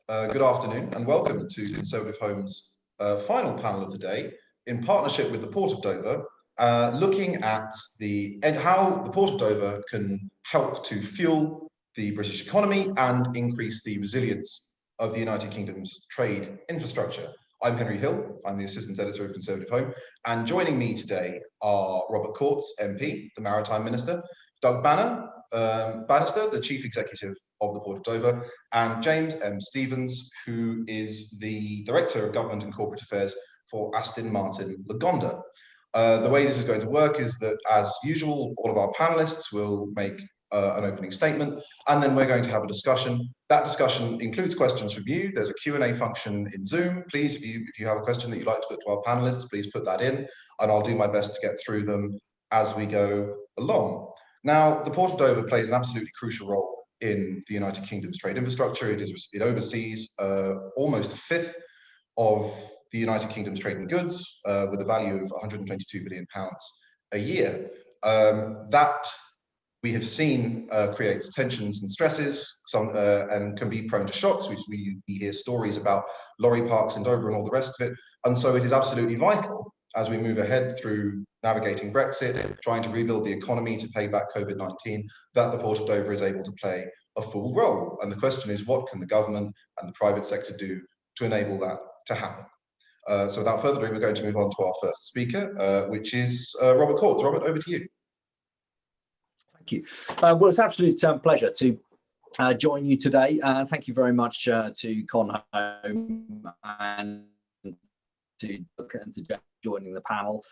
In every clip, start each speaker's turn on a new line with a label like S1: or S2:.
S1: Good afternoon and welcome to Conservative Home's final panel of the day in partnership with the Port of Dover, looking at how the Port of Dover can help to fuel the British economy and increase the resilience of the United Kingdom's trade infrastructure. I'm Henry Hill, I'm the Assistant Editor of Conservative Home, and joining me today are Robert Courts, MP, the Maritime Minister, Doug Bannister, the Chief Executive of the Port of Dover, and James M. Stevens, who is the Director of Government and Corporate Affairs for Aston Martin Lagonda. The way this is going to work is that, as usual, all of our panelists will make an opening statement, and then we're going to have a discussion. That discussion includes questions from you. There's a Q&A function in Zoom. Please, if you have a question that you'd like to put to our panelists, please put that in, and I'll do my best to get through them as we go along. Now, the Port of Dover plays an absolutely crucial role in the United Kingdom's trade infrastructure. It oversees almost a fifth of the United Kingdom's trade in goods, with a value of £122 billion a year. That we have seen creates tensions and stresses, and can be prone to shocks. We hear stories about lorry parks in Dover and all the rest of it. And so it is absolutely vital, as we move ahead through navigating Brexit, trying to rebuild the economy to pay back COVID-19, that the Port of Dover is able to play a full role. And the question is, what can the government and the private sector do to enable that to happen? So without further ado, we're going to move on to our first speaker, which is Robert Courts. Robert, over to you.
S2: Thank you. Well, it's an absolute pleasure to join you today. Thank you very much to ConservativeHome and to joining the panel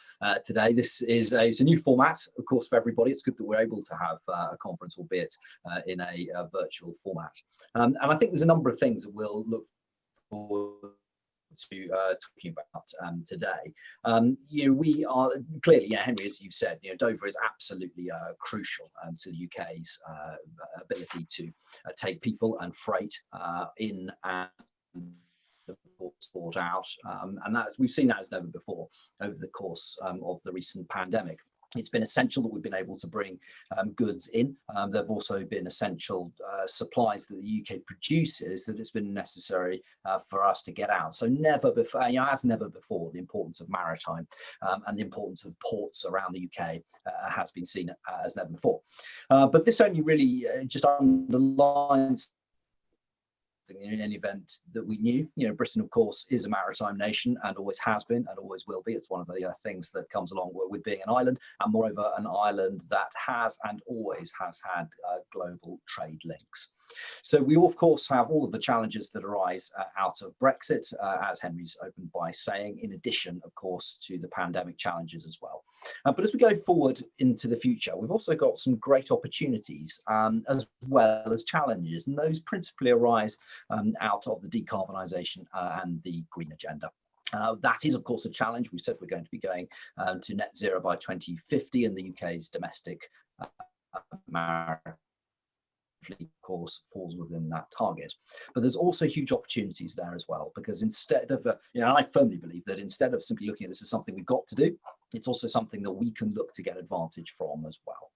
S2: today. This is it's a new format, of course, for everybody. It's good that we're able to have a conference, albeit in a virtual format. And I think there's a number of things that we'll look forward to talking about today. We are clearly, Henry, as you've said, Dover is absolutely crucial to the UK's ability to take people and freight in and the sport out, and we've seen that as never before over the course of the recent pandemic. It's been essential that we've been able to bring goods in. There have also been essential supplies that the UK produces that it's been necessary for us to get out. So never before, as never before, the importance of maritime and the importance of ports around the UK has been seen as never before. But this only really just underlines in any event that we knew. Britain, of course, is a maritime nation and always has been and always will be. It's one of the things that comes along with being an island, and moreover, an island that has and always has had global trade links. So we, of course, have all of the challenges that arise out of Brexit, as Henry's opened by saying, in addition, of course, to the pandemic challenges as well. But as we go forward into the future, we've also got some great opportunities as well as challenges, and those principally arise out of the decarbonisation and the green agenda. That is, of course, a challenge. We said we're going to be going to net zero by 2050, and the UK's domestic maritime fleet, of course, falls within that target. But there's also huge opportunities there as well, because instead of, I firmly believe that instead of simply looking at this as something we've got to do, it's also something that we can look to get advantage from as well.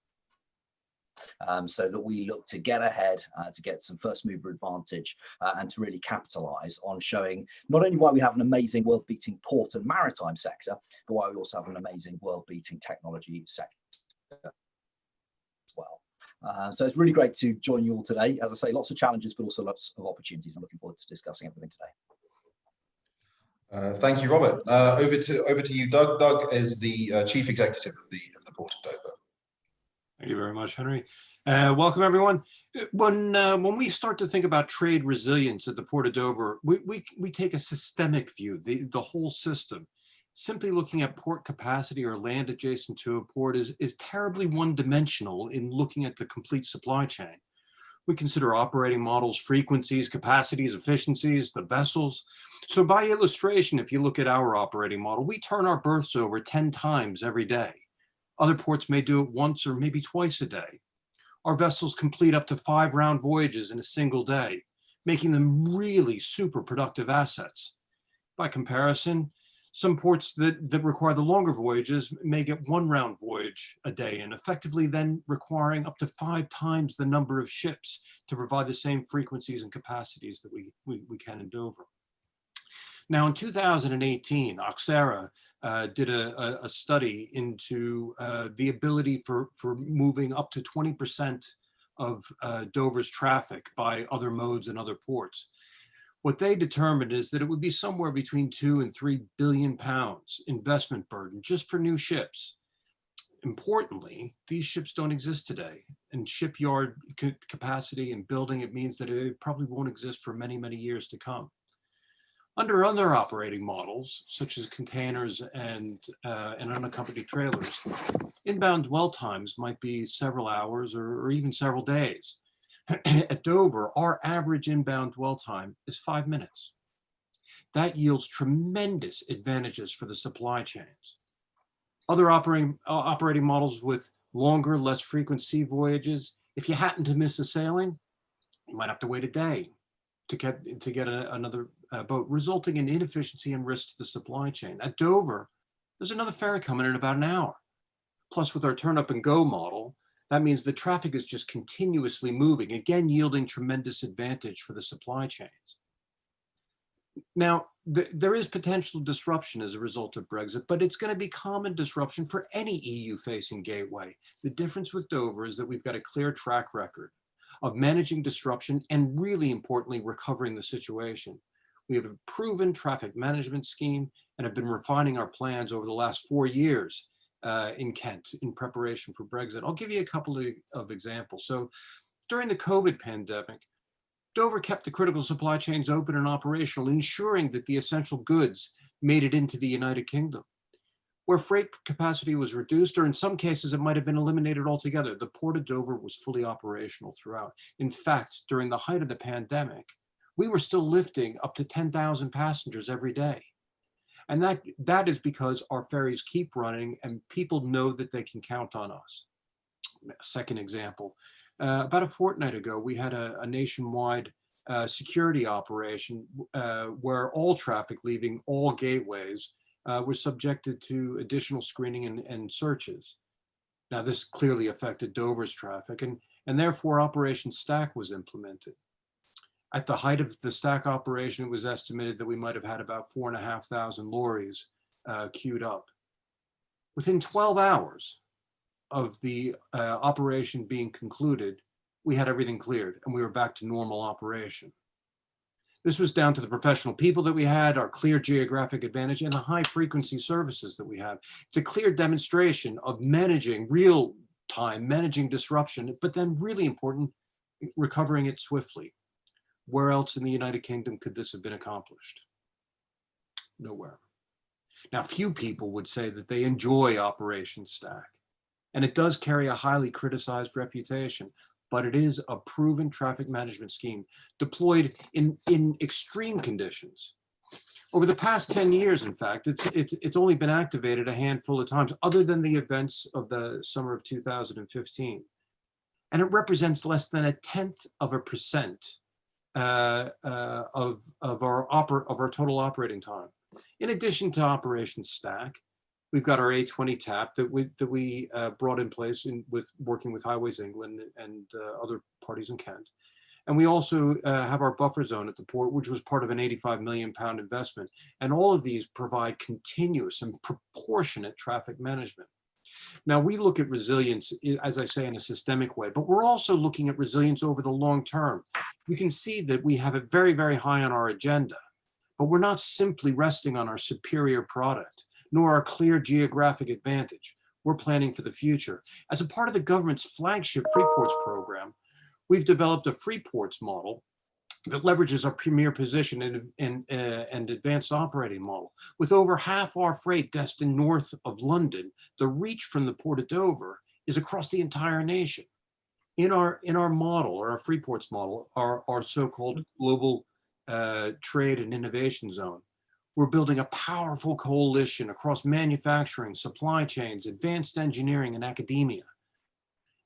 S2: So that we look to get ahead, to get some first mover advantage, and to really capitalise on showing not only why we have an amazing world-beating port and maritime sector, but why we also have an amazing world-beating technology sector as well. So it's really great to join you all today. As I say, lots of challenges, but also lots of opportunities. I'm looking forward to discussing everything today.
S1: Thank you, Robert. Over to you, Doug. Doug is the Chief Executive of the Port of Dover.
S3: Thank you very much, Henry. Welcome, everyone. When we start to think about trade resilience at the Port of Dover, we take a systemic view, the whole system. Simply looking at port capacity or land adjacent to a port is terribly one-dimensional in looking at the complete supply chain. We consider operating models, frequencies, capacities, efficiencies, the vessels. So by illustration, if you look at our operating model, we turn our berths over 10 times every day. Other ports may do it once or maybe twice a day. Our vessels complete up to 5 round voyages in a single day, making them really super productive assets. By comparison, Some ports that require the longer voyages may get one round voyage a day, and effectively then requiring up to 5 times the number of ships to provide the same frequencies and capacities that we can in Dover. Now in 2018, Oxera did a study into the ability for moving up to 20% of Dover's traffic by other modes and other ports. What they determined is that it would be somewhere between 2 and 3 billion pounds investment burden just for new ships. Importantly, these ships don't exist today, and shipyard capacity and building, it means that it probably won't exist for many, many years to come. Under other operating models, such as containers and unaccompanied trailers, inbound dwell times might be several hours or even several days. At Dover, our average inbound dwell time is 5 minutes. That yields tremendous advantages for the supply chains. Other operating models with longer, less frequent sea voyages, if you happen to miss a sailing, you might have to wait a day to get another boat, resulting in inefficiency and risk to the supply chain. At Dover, there's another ferry coming in about an hour. Plus, with our turn up and go model, that means the traffic is just continuously moving, again, yielding tremendous advantage for the supply chains. Now, there is potential disruption as a result of Brexit, but it's going to be common disruption for any EU-facing gateway. The difference with Dover is that we've got a clear track record of managing disruption and, really importantly, recovering the situation. We have a proven traffic management scheme and have been refining our plans over the last 4 years in Kent in preparation for Brexit. I'll give you a couple of examples. So during the COVID pandemic, Dover kept the critical supply chains open and operational, ensuring that the essential goods made it into the United Kingdom. Where freight capacity was reduced, or in some cases it might have been eliminated altogether, the Port of Dover was fully operational throughout. In fact, during the height of the pandemic, we were still lifting up to 10,000 passengers every day. And that is because our ferries keep running and people know that they can count on us. Second example, about a fortnight ago, we had a nationwide security operation where all traffic leaving all gateways was subjected to additional screening and searches. Now, this clearly affected Dover's traffic, and therefore Operation Stack was implemented. At the height of the Stack operation, it was estimated that we might have had about 4,500 lorries queued up. Within 12 hours of the operation being concluded, we had everything cleared and we were back to normal operation. This was down to the professional people that we had, our clear geographic advantage, and the high frequency services that we have. It's a clear demonstration of managing real time, managing disruption, but then really important, recovering it swiftly. Where else in the United Kingdom could this have been accomplished? Nowhere. Now, few people would say that they enjoy Operation Stack, and it does carry a highly criticized reputation, but it is a proven traffic management scheme deployed in extreme conditions. Over the past 10 years, in fact, it's only been activated a handful of times, other than the events of the summer of 2015. And it represents less than 0.1% of our total operating time. In addition to Operation Stack, we've got our A20 TAP that we brought in place working with Highways England and other parties in Kent. And we also have our buffer zone at the port, which was part of an 85 million pound investment. And all of these provide continuous and proportionate traffic management. Now, we look at resilience, as I say, in a systemic way, but we're also looking at resilience over the long term. You can see that we have it very, very high on our agenda, but we're not simply resting on our superior product, nor our clear geographic advantage. We're planning for the future. As a part of the government's flagship Freeports program, we've developed a Freeports model that leverages our premier position and advanced operating model. With over half our freight destined north of London, the reach from the Port of Dover is across the entire nation. In our model, or our Freeports model, our so-called global trade and innovation zone, we're building a powerful coalition across manufacturing, supply chains, advanced engineering, and academia.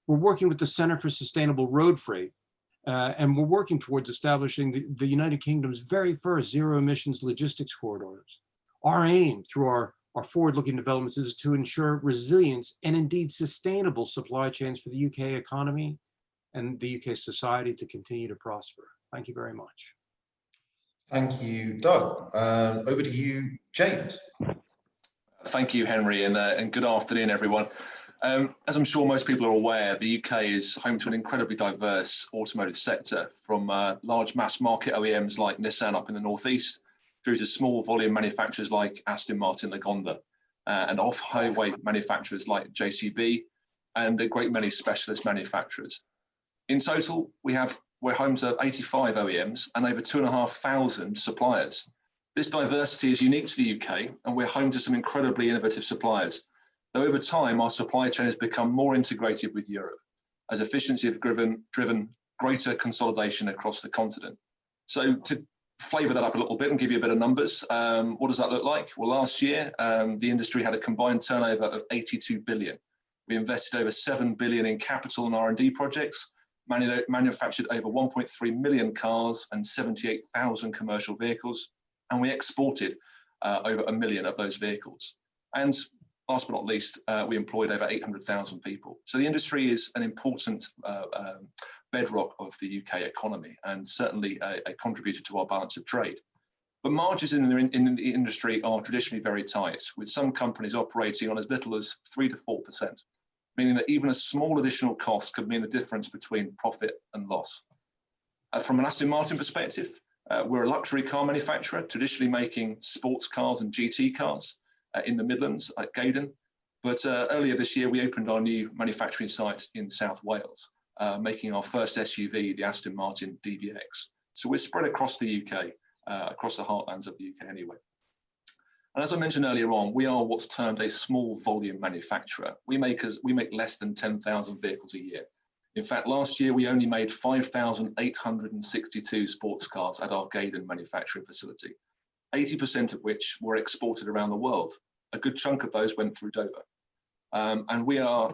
S3: We're working with the Center for Sustainable Road Freight, and we're working towards establishing the United Kingdom's very first zero emissions logistics corridors. Our aim through our forward-looking developments is to ensure resilience and indeed sustainable supply chains for the UK economy and the UK society to continue to prosper. Thank you very much.
S1: Thank you, Doug. Over to you, James.
S4: Thank you, Henry, and good afternoon, everyone. As I'm sure most people are aware, the UK is home to an incredibly diverse automotive sector, from large mass market OEMs like Nissan up in the northeast, through to small volume manufacturers like Aston Martin, Lagonda, and off-highway manufacturers like JCB, and a great many specialist manufacturers. In total, we're home to 85 OEMs and over 2,500 suppliers. This diversity is unique to the UK, and we're home to some incredibly innovative suppliers. Though over time, our supply chain has become more integrated with Europe, as efficiency has driven greater consolidation across the continent. So to flavour that up a little bit and give you a bit of numbers, what does that look like? Well, last year, the industry had a combined turnover of 82 billion. We invested over 7 billion in capital and R&D projects, manufactured over 1.3 million cars and 78,000 commercial vehicles, and we exported over 1 million of those vehicles. And last but not least, we employed over 800,000 people. So the industry is an important bedrock of the UK economy, and certainly a contributor to our balance of trade. But margins in the industry are traditionally very tight, with some companies operating on as little as 3 to 4%, meaning that even a small additional cost could mean the difference between profit and loss. From an Aston Martin perspective, we're a luxury car manufacturer, traditionally making sports cars and GT cars in the Midlands at Gaydon. But earlier this year, we opened our new manufacturing site in South Wales, making our first SUV, the Aston Martin DBX. So we're spread across the UK, across the heartlands of the UK anyway. And as I mentioned earlier on, we are what's termed a small volume manufacturer. We make less than 10,000 vehicles a year. In fact, last year we only made 5,862 sports cars at our Gaydon manufacturing facility, 80% of which were exported around the world. A good chunk of those went through Dover. And we are,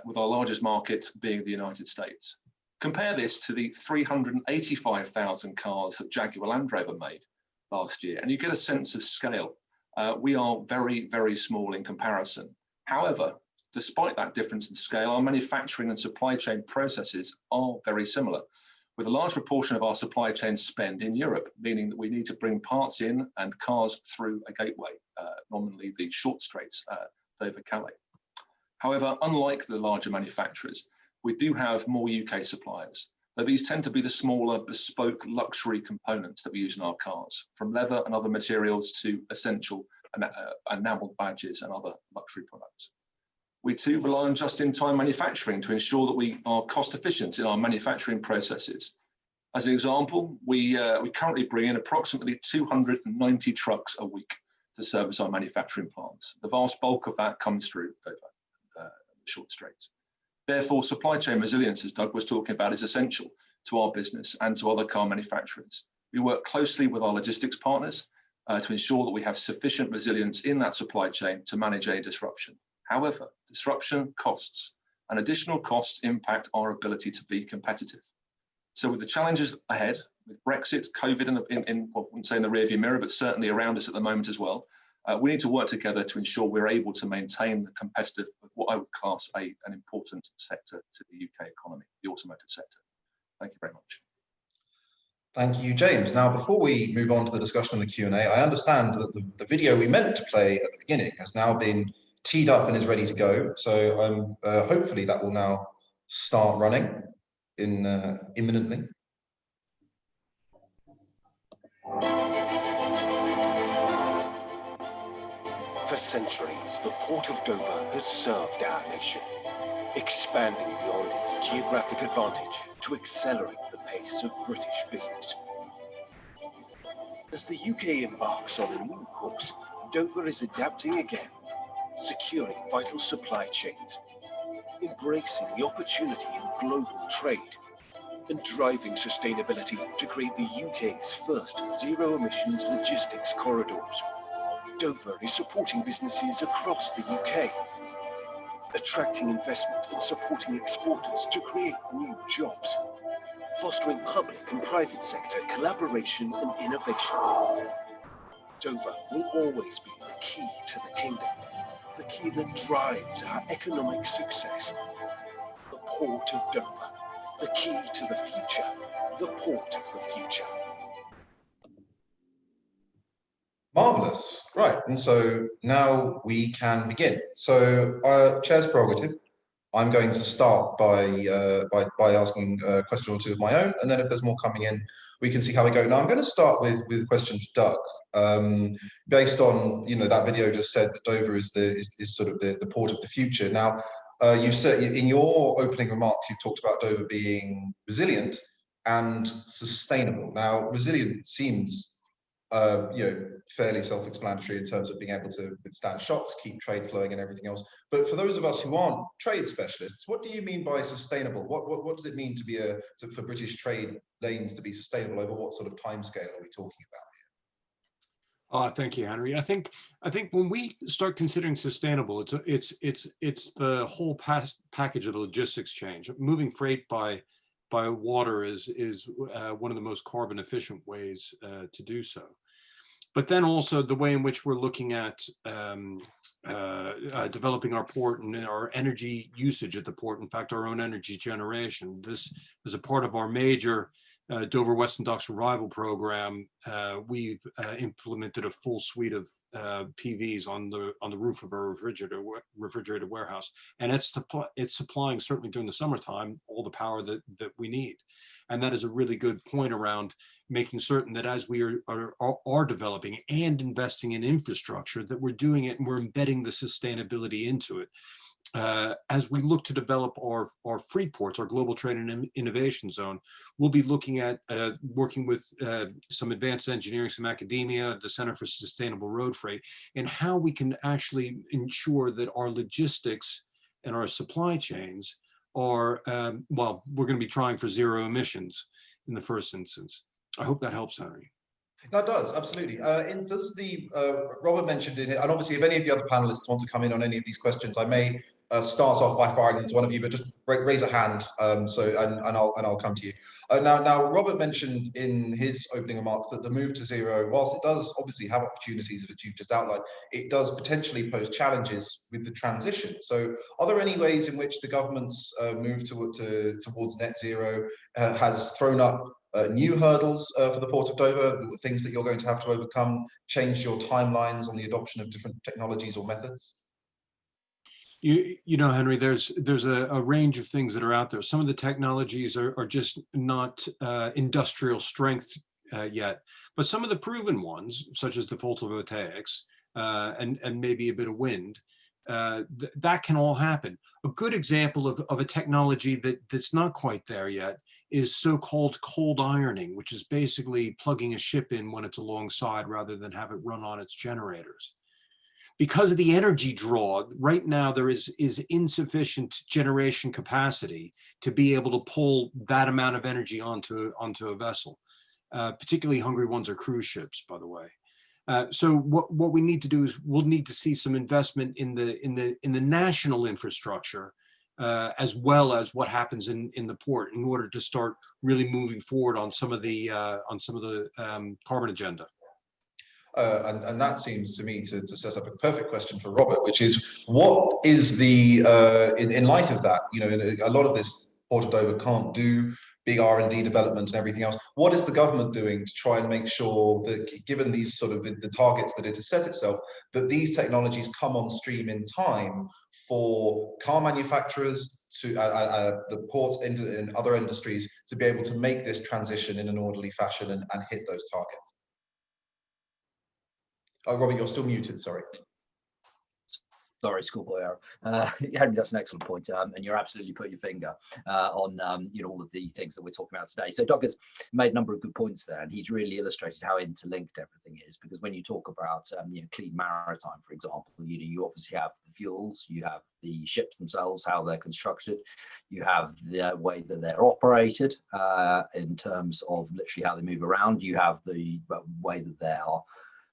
S4: with our largest market being the United States. Compare this to the 385,000 cars that Jaguar Land Rover made last year, and you get a sense of scale. We are very, very small in comparison. However, despite that difference in scale, our manufacturing and supply chain processes are very similar, with a large proportion of our supply chain spend in Europe, meaning that we need to bring parts in and cars through a gateway, nominally the short straits, Dover-Calais. However, unlike the larger manufacturers, we do have more UK suppliers, though these tend to be the smaller, bespoke luxury components that we use in our cars, from leather and other materials to essential enamelled badges and other luxury products. We too rely on just-in-time manufacturing to ensure that we are cost efficient in our manufacturing processes. As an example, we currently bring in approximately 290 trucks a week to service our manufacturing plants. The vast bulk of that comes through Dover, short straits. Therefore, supply chain resilience, as Doug was talking about, is essential to our business and to other car manufacturers. We work closely with our logistics partners to ensure that we have sufficient resilience in that supply chain to manage any disruption. However, disruption costs, and additional costs impact our ability to be competitive. So with the challenges ahead, with Brexit, COVID, I wouldn't say in the rearview mirror, but certainly around us at the moment as well, we need to work together to ensure we're able to maintain the competitive of what I would class an important sector to the UK economy, the automotive sector. Thank you very much.
S1: Thank you, James. Now, before we move on to the discussion and the Q&A, I understand that the video we meant to play at the beginning has now been teed up and is ready to go. So hopefully that will now start running imminently.
S5: For centuries, the Port of Dover has served our nation, expanding beyond its geographic advantage to accelerate the pace of British business. As the UK embarks on a new course, Dover is adapting again, securing vital supply chains, embracing the opportunity in global trade, and driving sustainability to create the UK's first zero-emissions logistics corridors. Dover is supporting businesses across the UK, attracting investment and supporting exporters to create new jobs, fostering public and private sector collaboration and innovation. Dover will always be the key to the kingdom, the key that drives our economic success. The Port of Dover, the key to the future, the port of the future.
S1: Marvelous. Right. And so now we can begin. So, Chair's prerogative. I'm going to start by asking a question or two of my own, and then if there's more coming in, we can see how we go. Now, I'm going to start with a question for Doug, based on that video just said that Dover is sort of the port of the future. Now, you said in your opening remarks you've talked about Dover being resilient and sustainable. Now, resilient seems fairly self-explanatory in terms of being able to withstand shocks, keep trade flowing and everything else. But for those of us who aren't trade specialists, what do you mean by sustainable? What does it mean to be for British trade lanes to be sustainable? Over what sort of timescale are we talking about?
S3: Thank you, Henry. I think when we start considering sustainable, it's the whole package of the logistics change. Moving freight by water is one of the most carbon efficient ways to do so. But then also the way in which we're looking at developing our port and our energy usage at the port, in fact, our own energy generation. This is a part of our major Dover Western Docks Revival program. We've implemented a full suite of PVs on the roof of our refrigerated warehouse, and it's supplying, certainly during the summertime, all the power that we need. And that is a really good point around making certain that as we are developing and investing in infrastructure, that we're doing it and we're embedding the sustainability into it. As we look to develop our free ports, our global trade and innovation zone, we'll be looking at working with some advanced engineering, some academia, the Center for Sustainable Road Freight, and how we can actually ensure that our logistics and our supply chains are, we're going to be trying for zero emissions in the first instance. I hope that helps, Henry.
S1: That does, absolutely. Does the Robert mentioned in it, and obviously if any of the other panelists want to come in on any of these questions, I may start off by firing them to one of you, but just raise a hand, and I'll come to you. Now Robert mentioned in his opening remarks that the move to zero, whilst it does obviously have opportunities that you've just outlined, it does potentially pose challenges with the transition. So are there any ways in which the government's move towards net zero has thrown up new hurdles for the Port of Dover, things that you're going to have to overcome, change your timelines on the adoption of different technologies or methods?
S3: You know, Henry, there's a range of things that are out there. Some of the technologies are just not industrial strength yet, but some of the proven ones, such as the photovoltaics and maybe a bit of wind, that can all happen. A good example of a technology that's not quite there yet is so-called cold ironing, which is basically plugging a ship in when it's alongside rather than have it run on its generators. Because of the energy draw, right now there is insufficient generation capacity to be able to pull that amount of energy onto a vessel. Particularly hungry ones are cruise ships, by the way. So what we need to do is we'll need to see some investment in the national infrastructure, as well as what happens in the port, in order to start really moving forward on some of the carbon agenda.
S1: And that seems to me to set up a perfect question for Robert, which is, what is the in light of that, a lot of this Port of Dover can't do big R&D development and everything else. What is the government doing to try and make sure that, given these sort of the targets that it has set itself, that these technologies come on stream in time for car manufacturers, to the ports and other industries, to be able to make this transition in an orderly fashion and hit those targets? Oh, Robert, you're still muted, sorry.
S2: Sorry, schoolboy error. Henry, that's an excellent point, and you're absolutely put your finger on all of the things that we're talking about today. So Doug has made a number of good points there, and he's really illustrated how interlinked everything is. Because when you talk about clean maritime, for example, you obviously have the fuels, you have the ships themselves, how they're constructed, you have the way that they're operated in terms of literally how they move around, you have the way that they are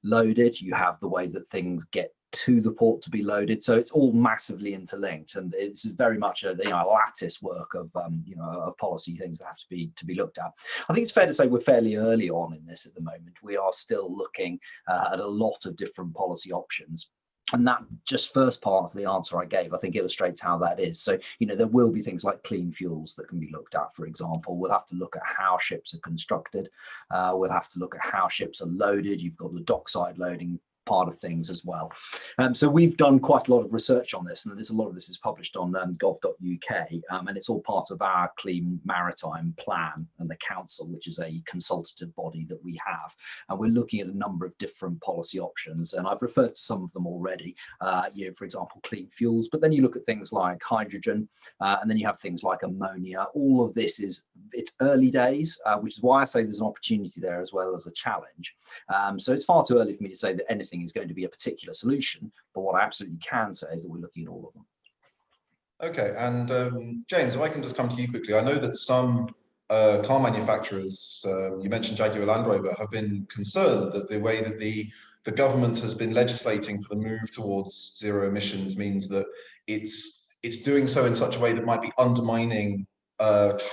S2: loaded, you have the way that things get to the port to be loaded. So it's all massively interlinked, and it's very much a lattice work of of policy things that have to be looked at. I think it's fair to say we're fairly early on in this at the moment. We are still looking at a lot of different policy options. And that just first part of the answer I gave, I think, illustrates how that is. So, there will be things like clean fuels that can be looked at, for example. We'll have to look at how ships are constructed. We'll have to look at how ships are loaded. You've got the dockside loading part of things as well. So we've done quite a lot of research on this, and a lot of this is published on gov.uk, and it's all part of our Clean Maritime Plan and the Council, which is a consultative body that we have. And we're looking at a number of different policy options, and I've referred to some of them already, for example, clean fuels, but then you look at things like hydrogen, and then you have things like ammonia. All of this it's early days, which is why I say there's an opportunity there as well as a challenge. So it's far too early for me to say that anything is going to be a particular solution, but what I absolutely can say is that we're looking at all of them.
S1: Okay, and James, if I can just come to you quickly. I know that some car manufacturers, you mentioned Jaguar Land Rover, have been concerned that the way that the government has been legislating for the move towards zero emissions means that it's doing so in such a way that might be undermining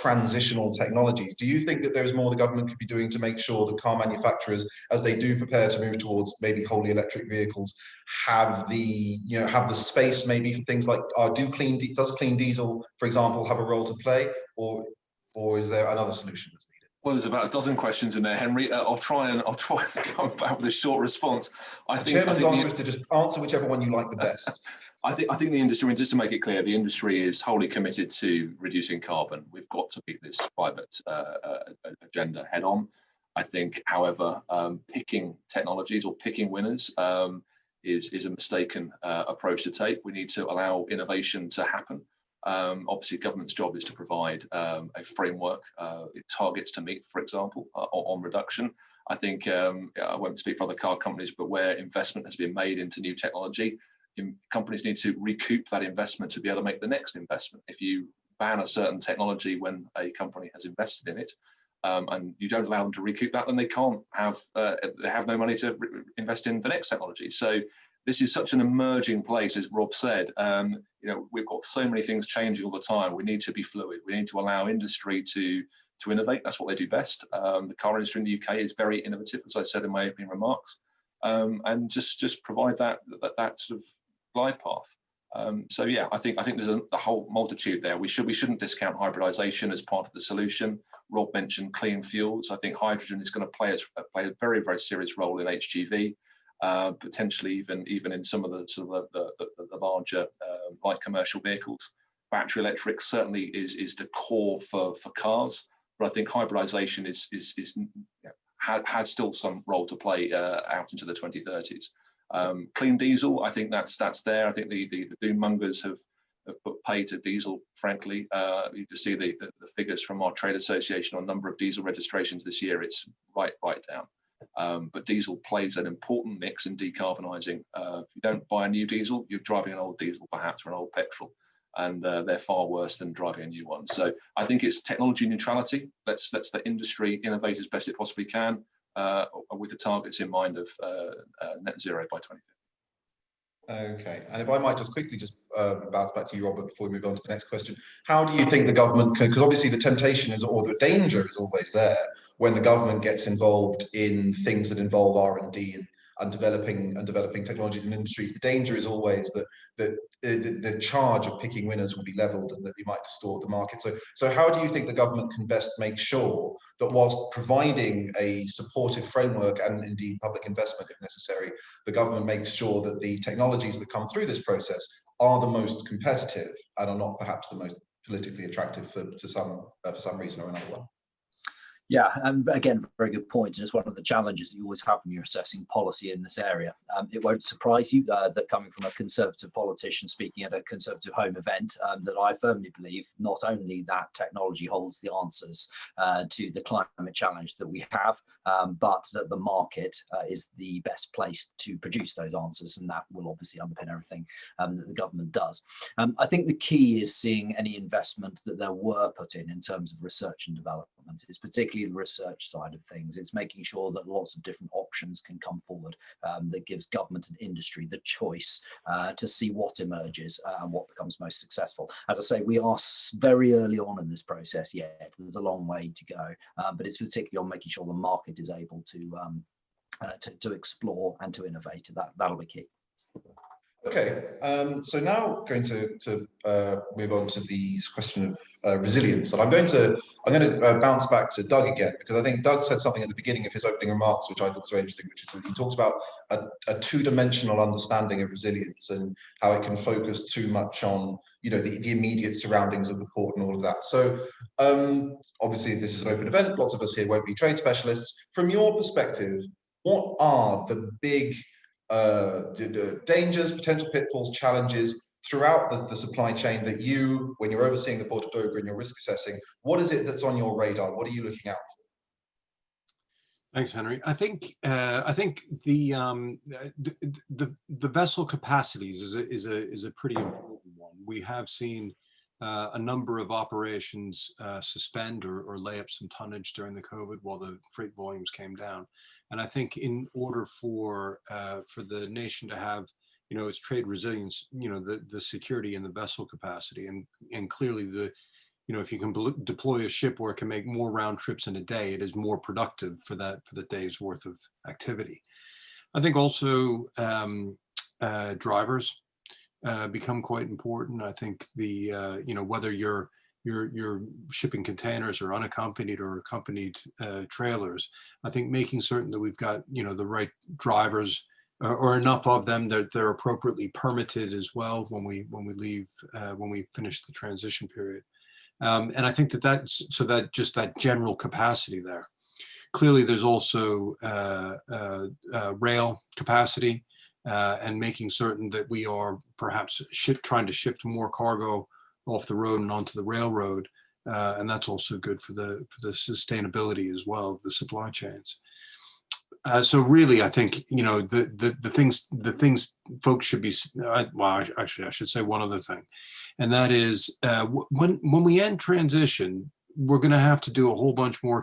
S1: transitional technologies. Do you think that there is more the government could be doing to make sure that car manufacturers, as they do prepare to move towards maybe wholly electric vehicles, have the space maybe for things like does clean diesel, for example, have a role to play, or is there another solution that's needed?
S4: Well, there's about a dozen questions in there, Henry. I'll try and come back with a short response.
S1: The chairman's answer is to just answer whichever one you like the best. I
S4: think the industry, just to make it clear, the industry is wholly committed to reducing carbon. We've got to beat this climate agenda head on. I think, however, picking technologies or picking winners is a mistaken approach to take. We need to allow innovation to happen. Obviously, government's job is to provide a framework, targets to meet, for example, on reduction. I think, I won't speak for other car companies, but where investment has been made into new technology, companies need to recoup that investment to be able to make the next investment. If you ban a certain technology when a company has invested in it, and you don't allow them to recoup that, then they have no money to invest in the next technology. So this is such an emerging place, as Rob said. We've got so many things changing all the time. We need to be fluid. We need to allow industry to innovate. That's what they do best. The car industry in the UK is very innovative, as I said in my opening remarks, and just provide that sort of glide path. So yeah, I think there's a whole multitude there. We shouldn't discount hybridization as part of the solution. Rob mentioned clean fuels. I think hydrogen is going to play a very, very serious role in HGV. Potentially even in some of the larger light commercial vehicles. Battery electric certainly is the core for cars, but I think hybridization has still some role to play out into the 2030s. Clean diesel, I think that's there. I think the doom mongers have put pay to diesel, frankly. You just see the figures from our trade association on number of diesel registrations this year. It's right down. But diesel plays an important mix in decarbonising. If you don't buy a new diesel, you're driving an old diesel, perhaps, or an old petrol, and they're far worse than driving a new one. So I think it's technology neutrality. Let's the industry innovate as best it possibly can, with the targets in mind of net zero by 2050.
S1: Okay, and if I might just quickly bounce back to you, Robert, before we move on to the next question. How do you think the government can, because obviously the temptation is, or the danger is always there when the government gets involved in things that involve R&D and developing technologies and industries. The danger is always that the charge of picking winners will be leveled and that you might distort the market. So how do you think the government can best make sure that whilst providing a supportive framework and indeed public investment if necessary, the government makes sure that the technologies that come through this process are the most competitive and are not perhaps the most politically attractive for some reason or another one?
S2: Yeah, and again, very good point. And it's one of the challenges that you always have when you're assessing policy in this area. It won't surprise you that coming from a Conservative politician speaking at a ConservativeHome event, that I firmly believe not only that technology holds the answers to the climate challenge that we have, but that the market is the best place to produce those answers. And that will obviously underpin everything that the government does. I think the key is seeing any investment that there were put in terms of research and development. It's particularly the research side of things. It's making sure that lots of different options can come forward that gives government and industry the choice to see what emerges and what becomes most successful. As I say, we are very early on in this process yet. There's a long way to go, but it's particularly on making sure the market is able to explore and to innovate. That'll be key.
S1: Okay, so now going to move on to the question of resilience, and I'm going to bounce back to Doug again, because I think Doug said something at the beginning of his opening remarks which I thought was very interesting, which is that he talks about a two-dimensional understanding of resilience and how it can focus too much on the immediate surroundings of the port and all of that. So obviously this is an open event, lots of us here won't be trade specialists. From your perspective, what are the big the dangers, potential pitfalls, challenges throughout the supply chain that you, when you're overseeing the Port of Dover and you're risk assessing, what is it that's on your radar? What are you looking out for?
S3: Thanks, Henry. I think the vessel capacities is a pretty important one. We have seen a number of operations suspend or lay up some tonnage during the COVID while the freight volumes came down. And I think in order for the nation to have, its trade resilience, the security in the vessel capacity, and clearly if you can deploy a ship where it can make more round trips in a day, it is more productive for the day's worth of activity. I think also drivers become quite important. I think whether you're shipping containers or unaccompanied or accompanied trailers, I think making certain that we've got the right drivers or enough of them that they're appropriately permitted as well when we leave, when we finish the transition period. And I think that general capacity there. Clearly, there's also rail capacity and making certain that we are perhaps trying to shift more cargo off the road and onto the railroad, and that's also good for the sustainability as well of the supply chains. So really, I think the things folks should be. Well, actually, I should say one other thing, and that is when we end transition, we're going to have to do a whole bunch more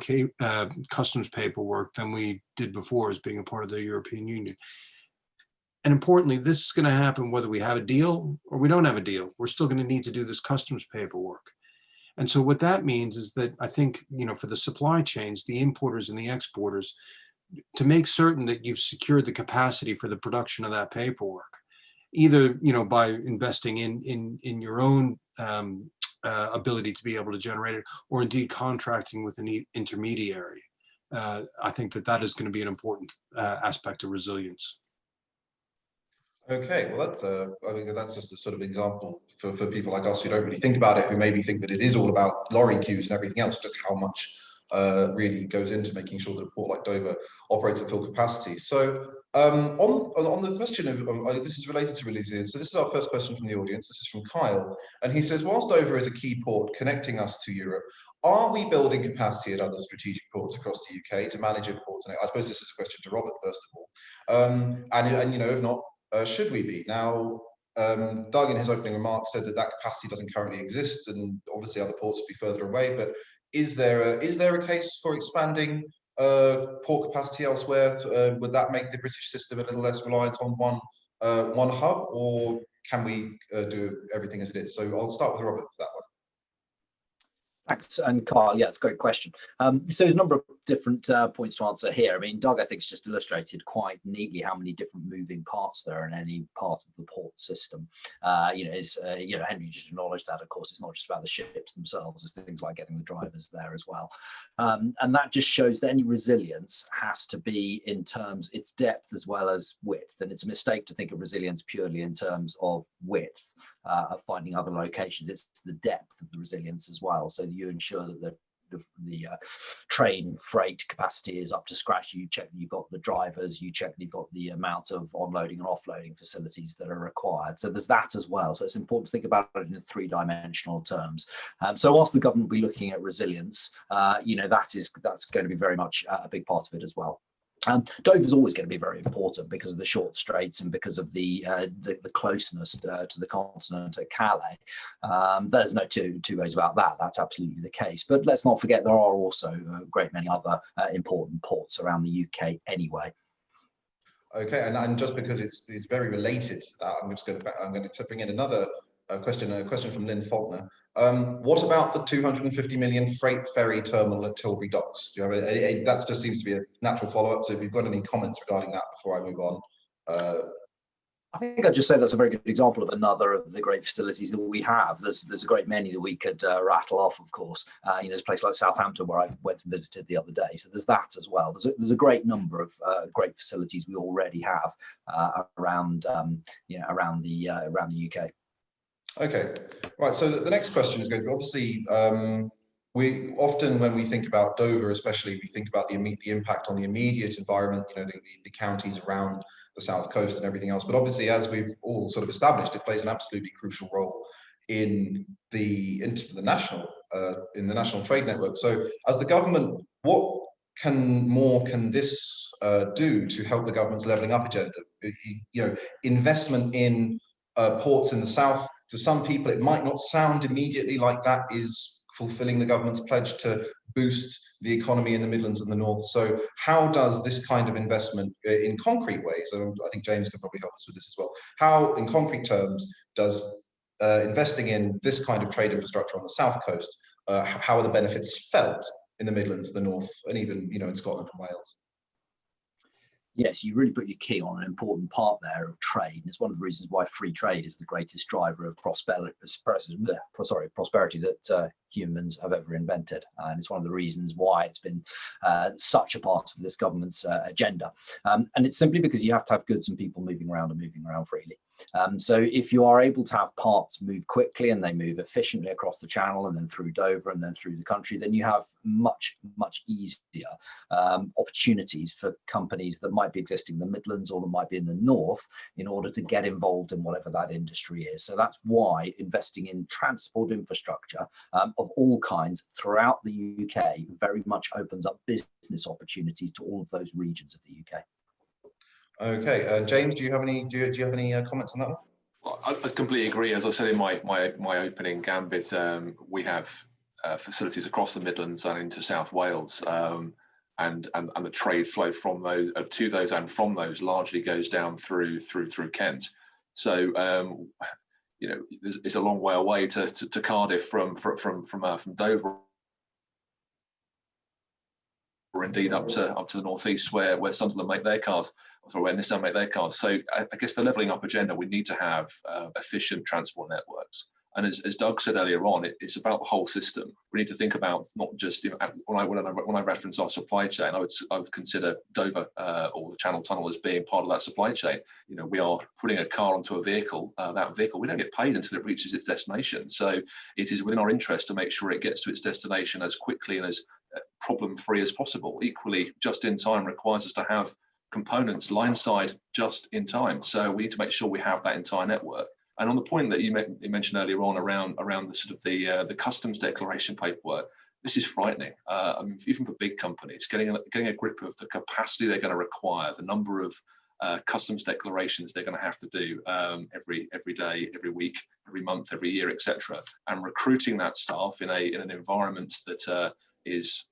S3: customs paperwork than we did before as being a part of the European Union. And importantly, this is going to happen whether we have a deal or we don't have a deal. We're still going to need to do this customs paperwork. And so what that means is that I think, for the supply chains, the importers and the exporters, to make certain that you've secured the capacity for the production of that paperwork, either, by investing in your own ability to be able to generate it, or indeed contracting with an intermediary. I think that is going to be an important aspect of resilience.
S1: Okay, well, I think that's just a sort of example for people like us who don't really think about it, who maybe think that it is all about lorry queues and everything else, just how much really goes into making sure that a port like Dover operates at full capacity. So on the question of, this is related to resilience, so this is our first question from the audience. This is from Kyle, and he says, whilst Dover is a key port connecting us to Europe, are we building capacity at other strategic ports across the UK to manage imports? And I suppose this is a question to Robert, first of all. And if not, should we be? Now, Doug in his opening remarks said that capacity doesn't currently exist, and obviously other ports would be further away, but is there a case for expanding port capacity elsewhere? Would that make the British system a little less reliant on one hub, or can we do everything as it is? So I'll start with Robert for that one.
S2: Thanks, and Carl, yeah, it's a great question. So there's a number of different points to answer here. I mean, Doug, I think, has just illustrated quite neatly how many different moving parts there are in any part of the port system. Henry just acknowledged that, of course, it's not just about the ships themselves, it's things like getting the drivers there as well. And that just shows that any resilience has to be in terms, its depth as well as width. And it's a mistake to think of resilience purely in terms of width. Of finding other locations, it's the depth of the resilience as well. So you ensure that the train freight capacity is up to scratch. You check that you've got the drivers, you check that you've got the amount of onloading and offloading facilities that are required. So there's that as well. So it's important to think about it in three-dimensional terms. So whilst the government will be looking at resilience, that's going to be very much a big part of it as well. Dover's always going to be very important because of the short straits and because of the closeness to the continent at Calais. There's no two ways about that. That's absolutely the case. But let's not forget there are also a great many other important ports around the UK anyway.
S1: Okay, and just because it's very related to that, I'm going to bring in another question from Lynn Faulkner. What about the 250 million freight ferry terminal at Tilbury Docks? Do you have that just seems to be a natural follow-up. So if you've got any comments regarding that before I move on.
S2: I think I'd just say that's a very good example of another of the great facilities that we have. There's a great many that we could rattle off, of course. There's a place like Southampton where I went and visited the other day. So there's that as well. There's a great number of great facilities we already have around the UK.
S1: Okay, right. So the next question is going to be obviously we often, when we think about Dover, especially, we think about the impact on the immediate environment. The counties around the south coast and everything else. But obviously, as we've all sort of established, it plays an absolutely crucial role in the national trade network. So, as the government, what can this do to help the government's levelling up agenda? Investment in ports in the south. To some people, it might not sound immediately like that is fulfilling the government's pledge to boost the economy in the Midlands and the North. So how does this kind of investment in concrete ways, and I think James could probably help us with this as well, how in concrete terms does investing in this kind of trade infrastructure on the south coast, how are the benefits felt in the Midlands, the North, and even in Scotland and Wales?
S2: Yes, you really put your key on an important part there of trade. And it's one of the reasons why free trade is the greatest driver of prosperity that humans have ever invented. And it's one of the reasons why it's been such a part of this government's agenda. And it's simply because you have to have goods and people moving around freely. So if you are able to have parts move quickly and they move efficiently across the channel and then through Dover and then through the country, then you have much easier opportunities for companies that might be existing in the Midlands or that might be in the North in order to get involved in whatever that industry is. So that's why investing in transport infrastructure of all kinds throughout the UK very much opens up business opportunities to all of those regions of the UK.
S1: Okay, James, do you have any comments on that one?
S4: Well, I completely agree. As I said in my opening gambit, we have facilities across the Midlands and into South Wales, and the trade flow from those to those and from those largely goes down through Kent. So it's a long way away to Cardiff from Dover, or indeed up to the northeast where Sunderland make their cars, or where Nissan make their cars. So I guess the levelling up agenda, we need to have efficient transport networks. And as Doug said earlier on, it's about the whole system. We need to think about not just when I reference our supply chain, I would consider Dover or the Channel Tunnel as being part of that supply chain. We are putting a car onto a vehicle. That vehicle, we don't get paid until it reaches its destination. So it is within our interest to make sure it gets to its destination as quickly and as problem-free as possible. Equally, just in time requires us to have components line side just in time. So we need to make sure we have that entire network. And on the point that you mentioned earlier on around the sort of the customs declaration paperwork, this is frightening. I mean, even for big companies, getting a grip of the capacity they're going to require, the number of customs declarations they're going to have to do every day, every week, every month, every year, etc., and recruiting that staff in an environment that is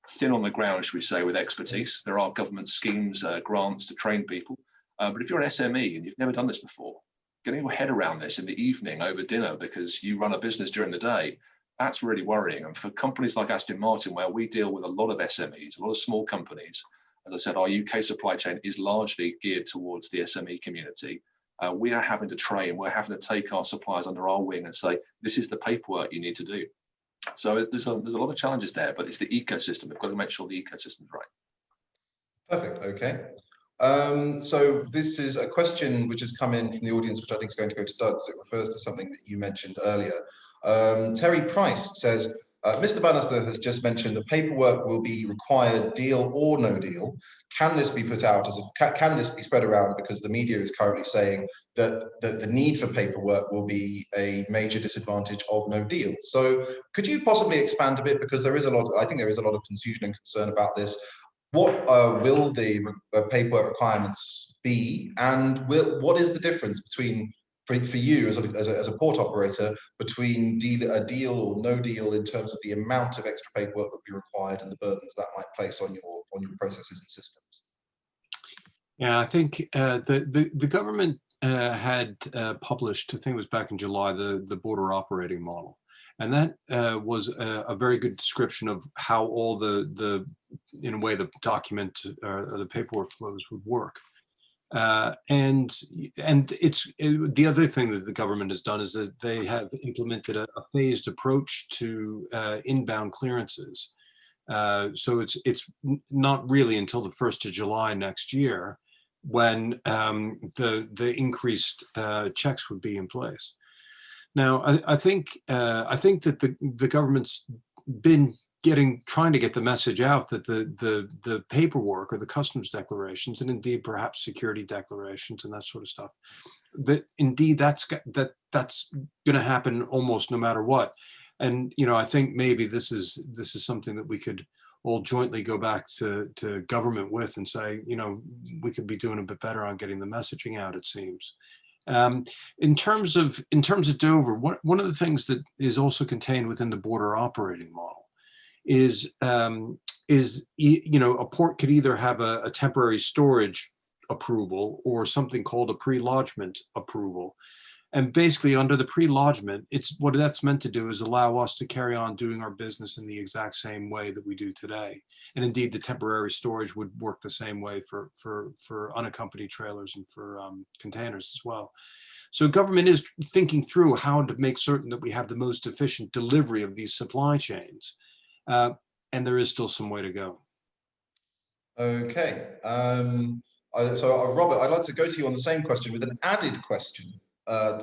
S4: thin on the ground, should we say, with expertise. There are government schemes, grants to train people, but if you're an SME and you've never done this before, getting your head around this in the evening over dinner because you run a business during the day, that's really worrying. And for companies like Aston Martin, where we deal with a lot of SMEs, a lot of small companies, as I said, our UK supply chain is largely geared towards the SME community. We are having to train, we're having to take our suppliers under our wing and say, this is the paperwork you need to do. So there's a lot of challenges there, but it's the ecosystem. We've got to make sure the ecosystem's right. Perfect,
S1: okay. So this is a question which has come in from the audience, which I think is going to go to Doug, because it refers to something that you mentioned earlier. Terry Price says, Mr. Bannister has just mentioned that paperwork will be required, deal or no deal. Can this be put out can this be spread around, because the media is currently saying that the need for paperwork will be a major disadvantage of no deal. So could you possibly expand a bit, because I think there is a lot of confusion and concern about this. what will the paperwork requirements be, and what is the difference between, for you as a port operator, between a deal or no deal in terms of the amount of extra paperwork that will be required and the burdens that might place on your processes and systems?
S3: Yeah, I think the government had published, I think it was back in July, the border operating model. And that was a very good description of how all the in a way, the document or the paperwork flows would work. And the other thing that the government has done is that they have implemented a phased approach to inbound clearances. So it's not really until the 1st of July next year when the increased checks would be in place. Now, I think that the government's been trying to get the message out that the paperwork or the customs declarations, and indeed perhaps security declarations and that sort of stuff, that indeed that's going to happen almost no matter what. And I think maybe this is something that we could all jointly go back to government with and say, we could be doing a bit better on getting the messaging out, it seems. In terms of Dover, one of the things that is also contained within the border operating model is a port could either have a temporary storage approval or something called a pre-lodgement approval. And basically under the pre-lodgement, what that's meant to do is allow us to carry on doing our business in the exact same way that we do today. And indeed the temporary storage would work the same way for unaccompanied trailers and for containers as well. So government is thinking through how to make certain that we have the most efficient delivery of these supply chains. And there is still some way to go.
S1: Okay. So Robert, I'd like to go to you on the same question with an added question.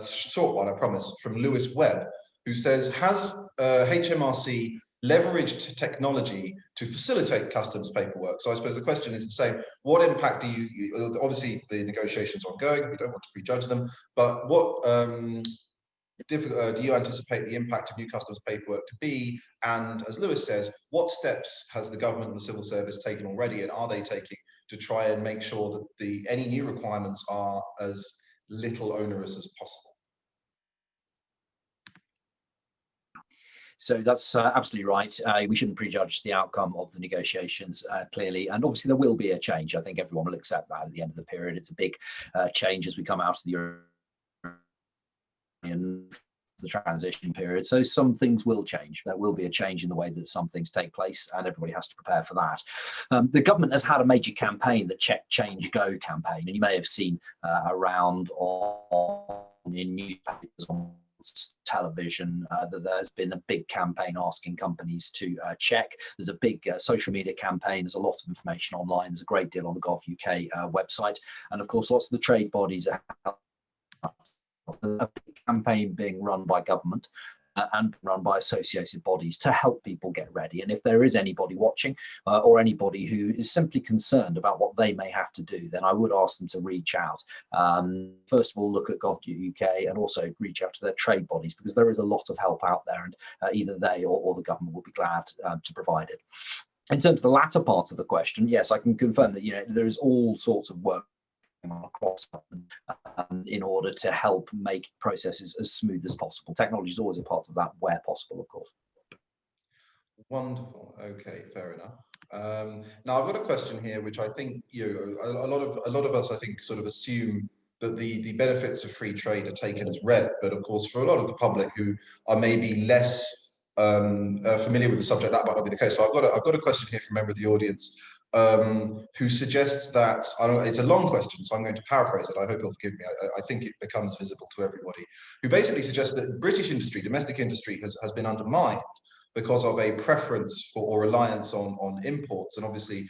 S1: Short one, I promise, from Lewis Webb, who says, has HMRC leveraged technology to facilitate customs paperwork? So I suppose the question is the same. What impact do you, obviously the negotiations are ongoing, we don't want to prejudge them, but what do you anticipate the impact of new customs paperwork to be? And as Lewis says, what steps has the government and the civil service taken already, and are they taking to try and make sure that any new requirements are as little onerous as possible?
S2: So that's absolutely right. We shouldn't prejudge the outcome of the negotiations, clearly. And obviously there will be a change. I think everyone will accept that at the end of the period. It's a big change as we come out of the the transition period. So some things will change. There will be a change in the way that some things take place, and everybody has to prepare for that. The government has had a major campaign, the Check, Change, Go campaign, and you may have seen around in newspapers, on television, that there's been a big campaign asking companies to check. There's a big social media campaign. There's a lot of information online. There's a great deal on the Gov.uk website. And of course, lots of the trade bodies are a big campaign being run by government and run by associated bodies to help people get ready. And if there is anybody watching or anybody who is simply concerned about what they may have to do, then I would ask them to reach out. First of all, look at Gov.uk and also reach out to their trade bodies, because there is a lot of help out there, and either they or the government will be glad to provide it. In terms of the latter part of the question, yes, I can confirm that there is all sorts of work across in order to help make processes as smooth as possible. Technology is always a part of that, where possible, of course.
S1: Wonderful. Okay, fair enough. Now I've got a question here, which I think a lot of us, I think, sort of assume that the benefits of free trade are taken as read, but of course, for a lot of the public who are maybe less familiar with the subject, that might not be the case. So I've got a question here from a member of the audience, who suggests that, it's a long question, so I'm going to paraphrase it. I hope you'll forgive me. I think it becomes visible to everybody. Who basically suggests that British industry, domestic industry, has been undermined because of a preference for or reliance on imports, and obviously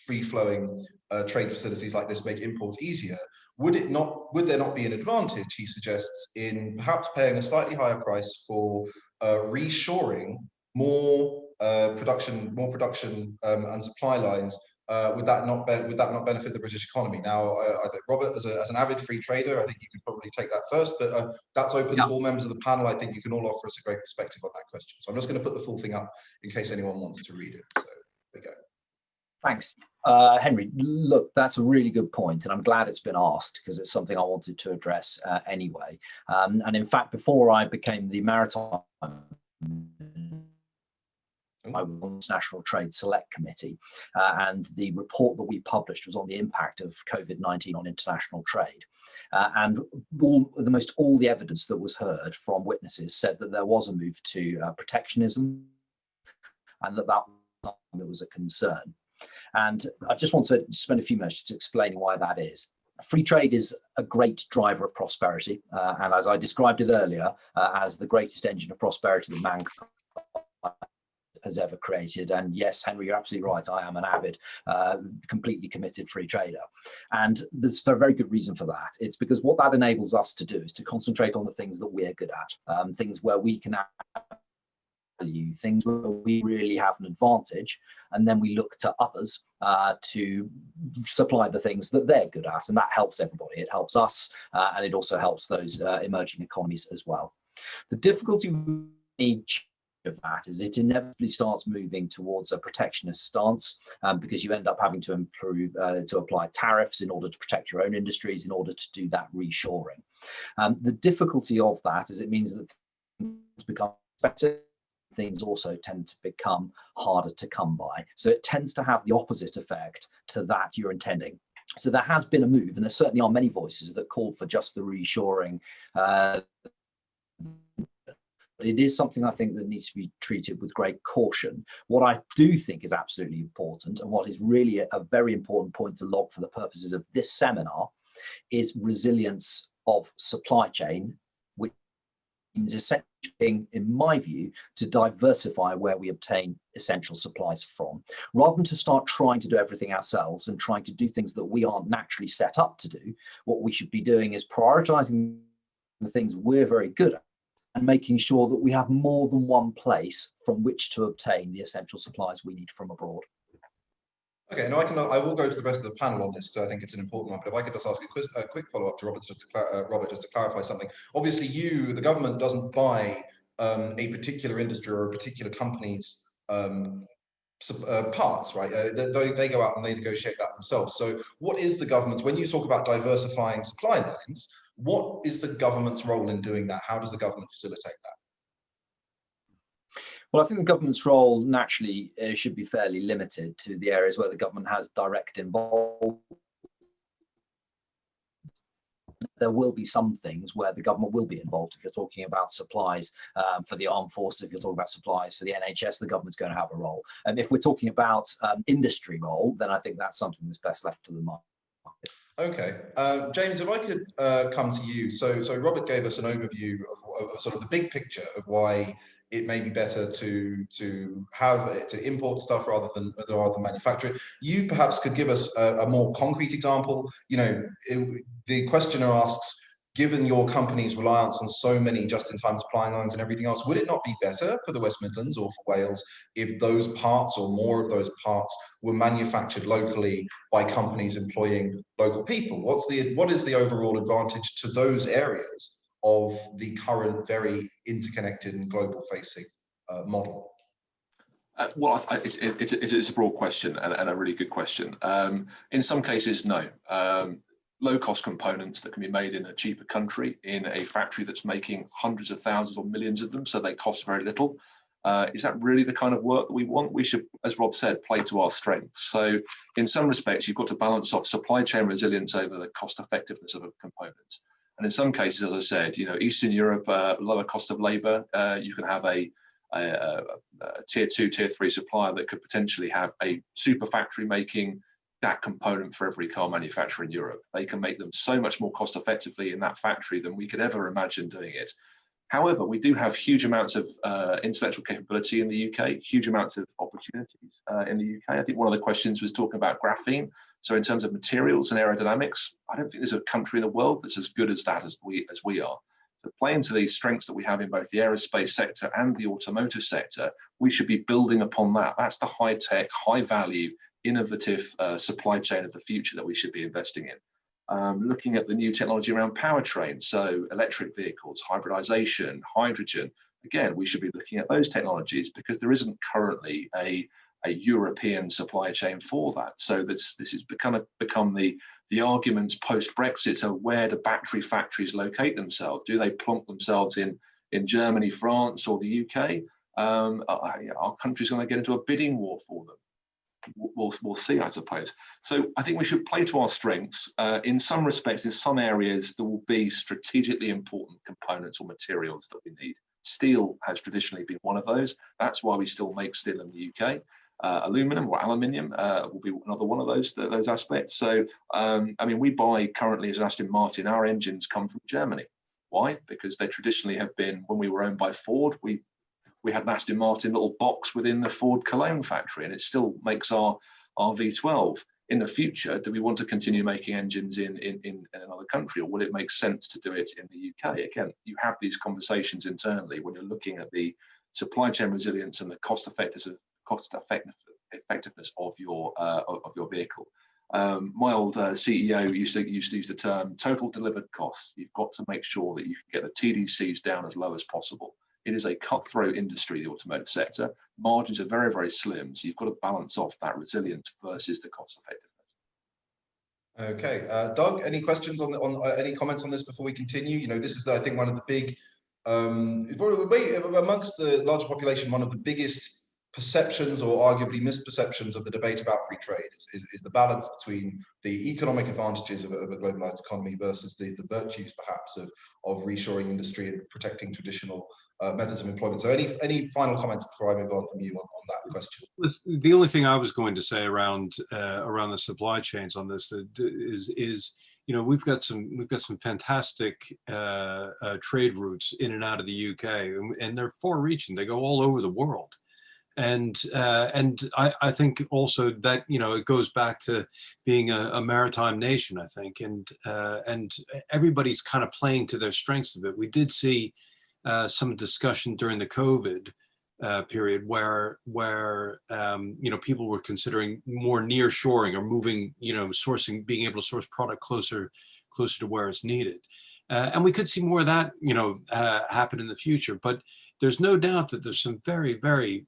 S1: free-flowing trade facilities like this make imports easier. Would there not be an advantage, he suggests, in perhaps paying a slightly higher price for reshoring more production and supply lines? Would that not benefit the British economy? Now, I think Robert, as an avid free trader, I think you could probably take that first, but that's open to all members of the panel. I think you can all offer us a great perspective on that question. So I'm just going to put the full thing up in case anyone wants to read it. So there we go.
S2: Thanks. Henry, look, that's a really good point, and I'm glad it's been asked because it's something I wanted to address anyway. And in fact, before I became the Maritime, I was on the National Trade Select Committee, and the report that we published was on the impact of COVID-19 on international trade. And almost all the evidence that was heard from witnesses said that there was a move to protectionism, and that was a concern. And I just want to spend a few minutes just explaining why that is. Free trade is a great driver of prosperity, and as I described it earlier, as the greatest engine of prosperity that mankind has ever created. And yes, Henry, you're absolutely right. I am an avid, completely committed free trader. And there's a very good reason for that. It's because what that enables us to do is to concentrate on the things that we're good at, things where we can add value, things where we really have an advantage, and then we look to others to supply the things that they're good at, and that helps everybody. It helps us, and it also helps those emerging economies as well. The difficulty with each of that is it inevitably starts moving towards a protectionist stance, because you end up having to apply tariffs in order to protect your own industries, in order to do that reshoring. The difficulty of that is it means that things become better. Things also tend to become harder to come by. So it tends to have the opposite effect to that you're intending. So there has been a move, and there certainly are many voices that call for just the reshoring. It is something I think that needs to be treated with great caution. What I do think is absolutely important, and what is really a very important point to log for the purposes of this seminar, is resilience of supply chain, which means essentially, in my view, to diversify where we obtain essential supplies from. Rather than to start trying to do everything ourselves and trying to do things that we aren't naturally set up to do, what we should be doing is prioritizing the things we're very good at and making sure that we have more than one place from which to obtain the essential supplies we need from abroad.
S1: Okay, now I will go to the rest of the panel on this because I think it's an important one. But if I could just ask a quick follow-up to Robert, just to clarify something. Obviously, the government doesn't buy a particular industry or a particular company's parts, right? They go out and they negotiate that themselves. So, what is the government's, when you talk about diversifying supply lines, what is the government's role in doing that? How does the government facilitate that?
S2: Well, I think the government's role naturally should be fairly limited to the areas where the government has direct involvement. There will be some things where the government will be involved. If you're talking about supplies for the armed forces, if you're talking about supplies for the NHS, the government's going to have a role. And if we're talking about industry role, then I think that's something that's best left to the market.
S1: Okay, James, if I could come to you. So Robert gave us an overview of sort of the big picture of why it may be better to import stuff rather than manufacture it. You perhaps could give us a more concrete example. You know, the questioner asks, given your company's reliance on so many just-in-time supply lines and everything else, would it not be better for the West Midlands or for Wales if those parts or more of those parts were manufactured locally by companies employing local people? What is the overall advantage to those areas of the current very interconnected and global-facing model?
S4: Well, it's a broad question and a really good question. In some cases, no. Low-cost components that can be made in a cheaper country, in a factory that's making hundreds of thousands or millions of them, so they cost very little. Is that really the kind of work that we want? We should, as Rob said, play to our strengths. So in some respects, you've got to balance off supply chain resilience over the cost effectiveness of a component. And in some cases, as I said, you know, Eastern Europe, lower cost of labor, you can have a tier 2, tier 3 supplier that could potentially have a super factory making that component for every car manufacturer in Europe. They can make them so much more cost effectively in that factory than we could ever imagine doing it. However, we do have huge amounts of intellectual capability in the UK, huge amounts of opportunities in the UK. I think one of the questions was talking about graphene. So in terms of materials and aerodynamics, I don't think there's a country in the world that's as good as that as we are. So playing to these strengths that we have in both the aerospace sector and the automotive sector, we should be building upon that. That's the high-tech, high-value, innovative supply chain of the future that we should be investing in. Looking at the new technology around powertrain, so electric vehicles, hybridization, hydrogen, again, we should be looking at those technologies because there isn't currently a European supply chain for that. So this has become the arguments post-Brexit. So where do battery factories locate themselves? Do they plonk themselves in Germany, France, or the UK? Our country's going to get into a bidding war for them. We'll see, I suppose. So I think we should play to our strengths. In some respects, in some areas, there will be strategically important components or materials that we need. Steel has traditionally been one of those. That's why we still make steel in the UK. Aluminum or aluminium will be another one of those aspects. So, I mean, we buy currently as Aston Martin, our engines come from Germany. Why? Because they traditionally have been, when we were owned by Ford, we had an Aston Martin little box within the Ford Cologne factory, and it still makes our V12. In the future, do we want to continue making engines in another country, or will it make sense to do it in the UK? Again, you have these conversations internally when you're looking at the supply chain resilience and the cost effectiveness of your vehicle. My old CEO used to use the term total delivered costs. You've got to make sure that you can get the TDCs down as low as possible. It is a cutthroat industry, the automotive sector. Margins are very, very slim, so you've got to balance off that resilience versus the cost effectiveness.
S1: Okay, Doug, any questions on any comments on this before we continue? You know, this is, I think, one of the big, amongst the larger population, one of the biggest perceptions or arguably misperceptions of the debate about free trade is the balance between the economic advantages of a globalized economy versus the virtues perhaps of reshoring industry and protecting traditional methods of employment. So any final comments before I move on from you on that question?
S3: The only thing I was going to say around the supply chains on this is you know, we've got some fantastic trade routes in and out of the UK, and they're far-reaching. They go all over the world. And I think also that, you know, it goes back to being a maritime nation, I think, and everybody's kind of playing to their strengths a bit. We did see some discussion during the COVID period where you know, people were considering more nearshoring or moving, you know, being able to source product closer to where it's needed, and we could see more of that, you know, happen in the future. But there's no doubt that there's some very, very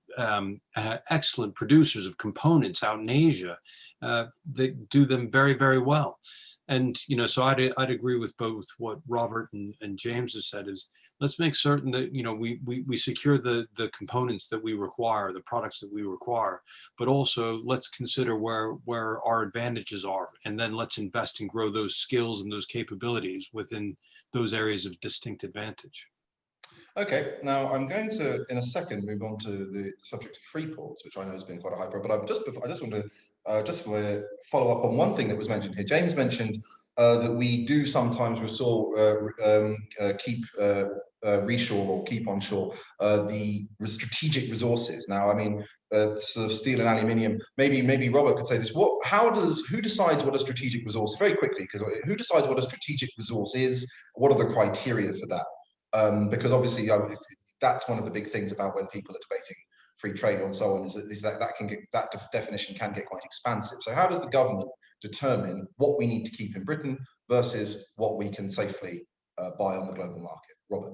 S3: excellent producers of components out in Asia that do them very, very well. And, you know, so I'd agree with both what Robert and James have said is, let's make certain that, you know, we secure the components that we require, the products that we require, but also let's consider where our advantages are, and then let's invest and grow those skills and those capabilities within those areas of distinct advantage.
S1: Okay, now I'm going to, in a second, move on to the subject of free ports, which I know has been quite a hype, but I just want to follow up on one thing that was mentioned here. James mentioned that we do sometimes keep reshore or keep onshore the strategic resources. Now, I mean, sort of steel and aluminium. Maybe Robert could say this. Who decides what a strategic resource? Very quickly, because who decides what a strategic resource is? What are the criteria for that? Because obviously that's one of the big things about when people are debating free trade and so on, is that definition can get quite expansive. So how does the government determine what we need to keep in Britain versus what we can safely buy on the global market? Robert?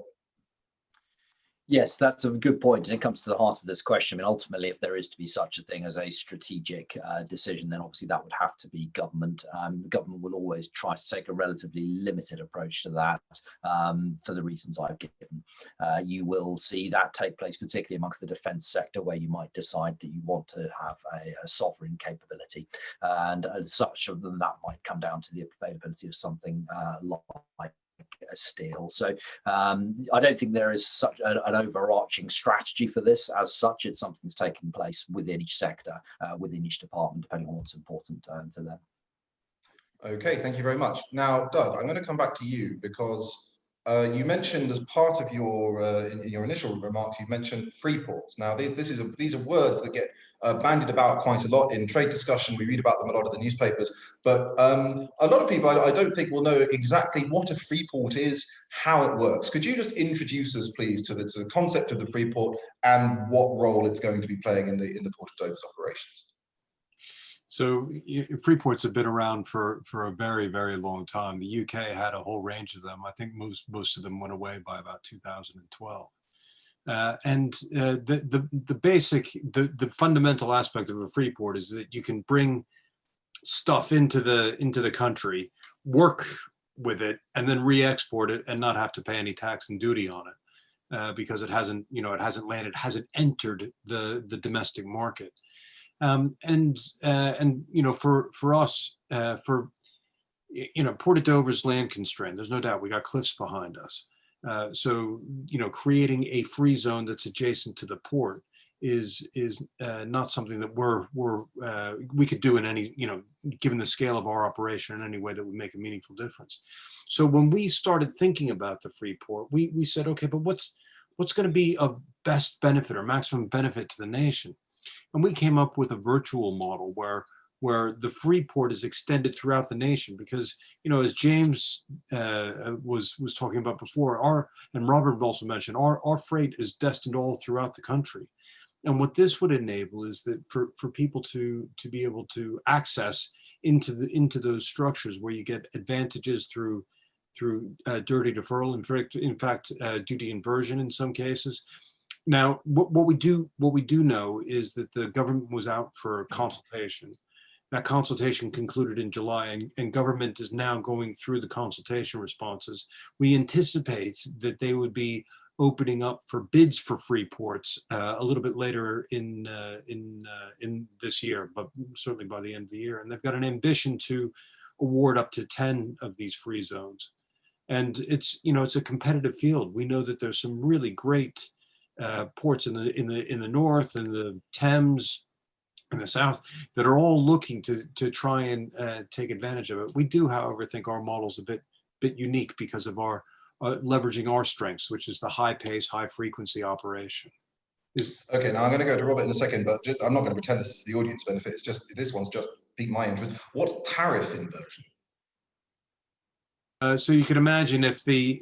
S2: Yes, that's a good point, and it comes to the heart of this question. I mean, ultimately, if there is to be such a thing as a strategic decision, then obviously that would have to be government. The government will always try to take a relatively limited approach to that for the reasons I've given. You will see that take place, particularly amongst the defence sector, where you might decide that you want to have a sovereign capability, and as such, that might come down to the availability of something like steel. So I don't think there is such an overarching strategy for this as such. It's something that's taking place within each sector, within each department, depending on what's important to them.
S1: Okay, thank you very much. Now, Doug, I'm going to come back to you because you mentioned as part of your in your initial remarks, you mentioned free ports. Now, these are words that get bandied about quite a lot in trade discussion. We read about them a lot in the newspapers, but a lot of people I don't think will know exactly what a free port is, how it works. Could you just introduce us, please, to the concept of the free port and what role it's going to be playing in the Port of Dover's operations?
S3: So free ports have been around for a very, very long time. The UK had a whole range of them. I think most of them went away by about 2012. The fundamental aspect of a free port is that you can bring stuff into the country, work with it, and then re-export it and not have to pay any tax and duty on it because it hasn't landed, hasn't entered the domestic market. For us, Port of Dover's land constrained. There's no doubt we got cliffs behind us. So creating a free zone that's adjacent to the port is not something that we could do in any, given the scale of our operation, in any way that would make a meaningful difference. So when we started thinking about the free port, we said, okay, but what's going to be of best benefit or maximum benefit to the nation? And we came up with a virtual model where the free port is extended throughout the nation, because, as James was talking about before, and Robert also mentioned, our freight is destined all throughout the country. And what this would enable is that for people to be able to access into those structures where you get advantages through duty deferral, in fact, duty inversion in some cases. Now, what we do know is that the government was out for consultation. That consultation concluded in July, and government is now going through the consultation responses. We anticipate that they would be opening up for bids for free ports a little bit later in this year, but certainly by the end of the year. And they've got an ambition to award up to 10 of these free zones. And it's a competitive field. We know that there's some really great ports in the north and the Thames in the south that are all looking to try and take advantage of it. We do, however, think our model's a bit unique because of our leveraging our strengths, which is the high pace, high frequency operation.
S1: Okay, now I'm going to go to Robert in a second, but I'm not going to pretend this is for the audience benefit. It's just, this one's just piqued my interest. What's tariff inversion?
S3: So you can imagine if the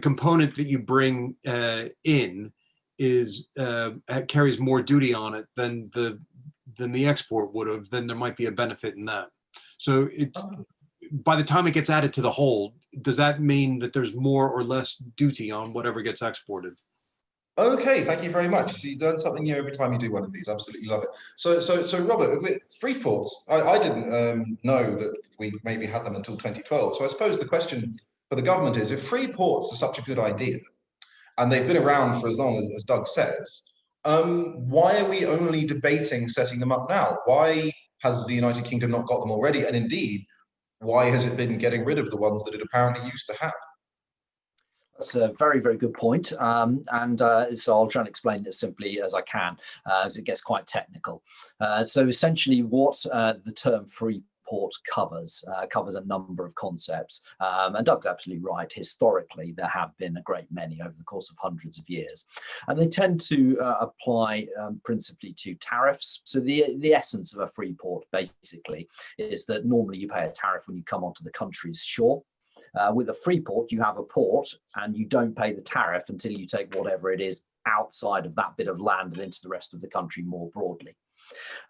S3: component that you bring in is carries more duty on it than the export would have, then there might be a benefit in that. So by the time it gets added to the whole, does that mean that there's more or less duty on whatever gets exported?
S1: Okay, thank you very much. So you learn something new every time you do one of these. Absolutely love it. So Robert, with free ports, I didn't know that we maybe had them until 2012. So I suppose the question for the government is, if free ports are such a good idea, and they've been around for as long as Doug says, why are we only debating setting them up now? Why has the United Kingdom not got them already? And indeed, why has it been getting rid of the ones that it apparently used to have?
S2: That's a very, very good point. So I'll try and explain it as simply as I can, as it gets quite technical. So essentially what the term free port covers a number of concepts. And Doug's absolutely right. Historically, there have been a great many over the course of hundreds of years. And they tend to apply principally to tariffs. So the essence of a free port basically is that normally you pay a tariff when you come onto the country's shore. With a free port, you have a port and you don't pay the tariff until you take whatever it is outside of that bit of land and into the rest of the country more broadly.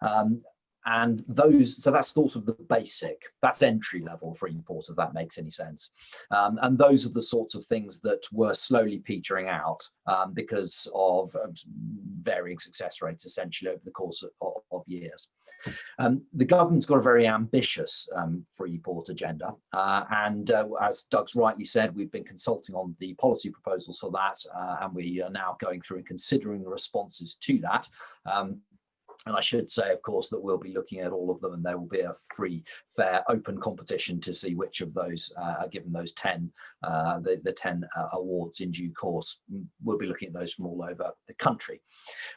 S2: So that's sort of the basic, that's entry level free port, if that makes any sense. And those are the sorts of things that were slowly petering out because of varying success rates essentially over the course of years. The government's got a very ambitious free port agenda. As Doug's rightly said, we've been consulting on the policy proposals for that, and we are now going through and considering the responses to that. And I should say, of course, that we'll be looking at all of them, and there will be a free, fair, open competition to see which of those are given those 10, the 10 awards in due course. We'll be looking at those from all over the country.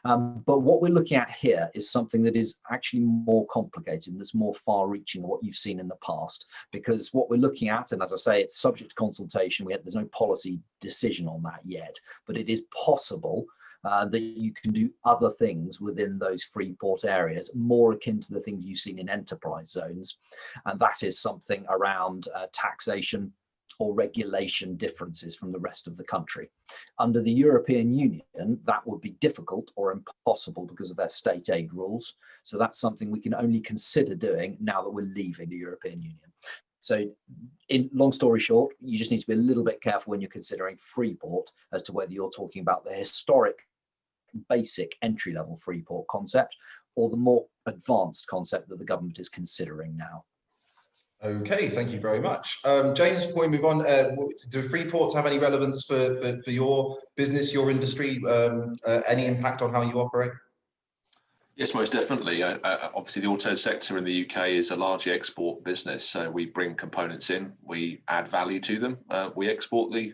S2: But what we're looking at here is something that is actually more complicated, that's more far-reaching than what you've seen in the past. Because what we're looking at, and as I say, it's subject to consultation. There's no policy decision on that yet, but it is possible that you can do other things within those free port areas, more akin to the things you've seen in enterprise zones. And that is something around taxation or regulation differences from the rest of the country. Under the European Union, that would be difficult or impossible because of their state aid rules. So that's something we can only consider doing now that we're leaving the European Union. So in long story short, you just need to be a little bit careful when you're considering Freeport as to whether you're talking about the historic basic entry-level Freeport concept or the more advanced concept that the government is considering now.
S1: Okay, thank you very much. James, before we move on, do Freeports have any relevance for your business, your industry, any impact on how you operate?
S4: Yes, most definitely. Obviously, the auto sector in the UK is a largely export business. So we bring components in, we add value to them, we export the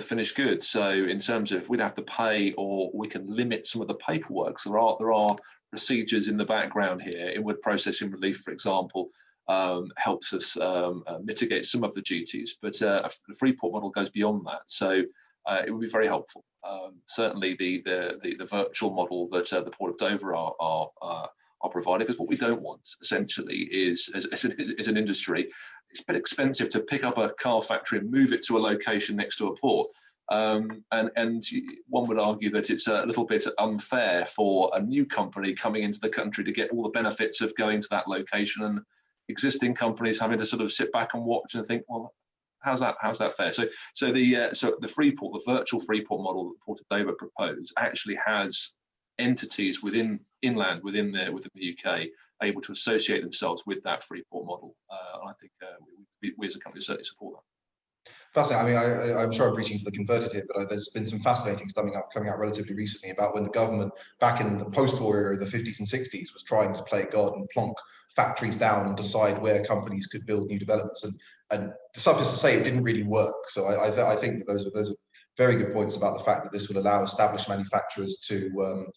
S4: finished goods. So in terms of if we'd have to pay or we can limit some of the paperwork, so there are procedures in the background here. Inward processing relief, for example, helps us mitigate some of the duties, but the Freeport model goes beyond that. So it would be very helpful. Certainly the virtual model that the Port of Dover are providing, because what we don't want essentially is, as an industry, it's a bit expensive to pick up a car factory and move it to a location next to a port. And one would argue that it's a little bit unfair for a new company coming into the country to get all the benefits of going to that location, and existing companies having to sort of sit back and watch and think, well, how's that fair? So the Freeport, the virtual Freeport model that Port of Dover proposed, actually has entities inland within the UK able to associate themselves with that Freeport model. And I think we as a company certainly support that.
S1: Fascinating. I mean, I'm sure I'm preaching to the converted here, but there's been some fascinating stuff coming out relatively recently about when the government, back in the post-war era, the 50s and 60s, was trying to play God and plonk factories down and decide where companies could build new developments. And suffice to say, it didn't really work. So I think that those are very good points about the fact that this will allow established manufacturers to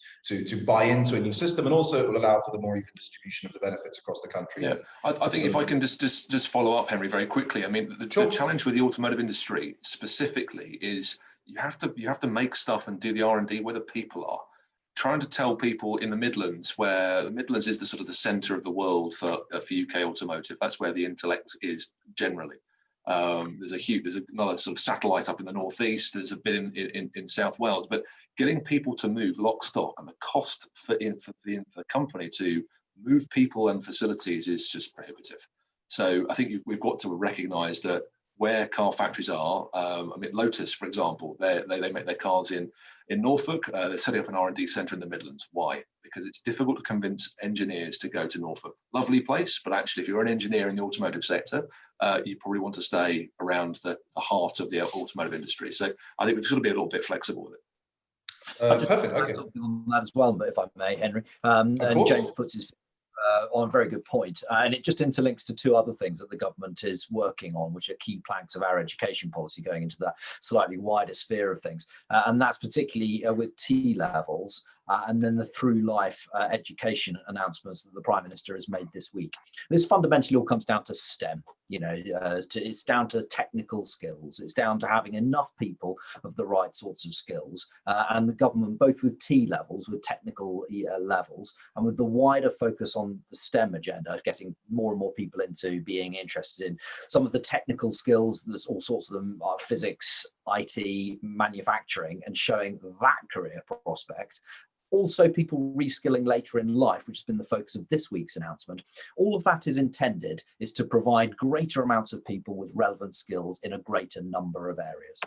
S1: buy into a new system, and also it will allow for the more even distribution of the benefits across the country.
S4: Yeah, I think if I can just follow up, Henry, very quickly. I mean, the challenge with the automotive industry specifically is you have to make stuff and do the R&D where the people are. Trying to tell people in the Midlands, where the Midlands is the sort of the centre of the world for UK automotive. That's where the intellect is generally. There's another sort of satellite up in the northeast. There's a bit in South Wales, but getting people to move lock, stock, and the cost for the company to move people and facilities is just prohibitive. So I think we've got to recognise that where car factories are, I mean, Lotus, for example, they make their cars in Norfolk. They're setting up an R&D centre in the Midlands. Why? Because it's difficult to convince engineers to go to Norfolk. Lovely place, but actually, if you're an engineer in the automotive sector, you probably want to stay around the heart of the automotive industry. So I think we've got to be a little bit flexible with it.
S1: Perfect. Okay.
S2: Something on that as well, if I may, Henry. And James puts his on a very good point. And it just interlinks to two other things that the government is working on, which are key planks of our education policy going into that slightly wider sphere of things. And that's particularly with T levels and then the through life education announcements that the Prime Minister has made this week. This fundamentally all comes down to STEM. It's down to technical skills. It's down to having enough people of the right sorts of skills. And the government, both with T levels, with technical levels, and with the wider focus on the STEM agenda, is getting more and more people into being interested in some of the technical skills. There's all sorts of them are physics, IT, manufacturing, and showing that career prospect. Also, people reskilling later in life, which has been the focus of this week's announcement. All of that is intended is to provide greater amounts of people with relevant skills in a greater number of areas.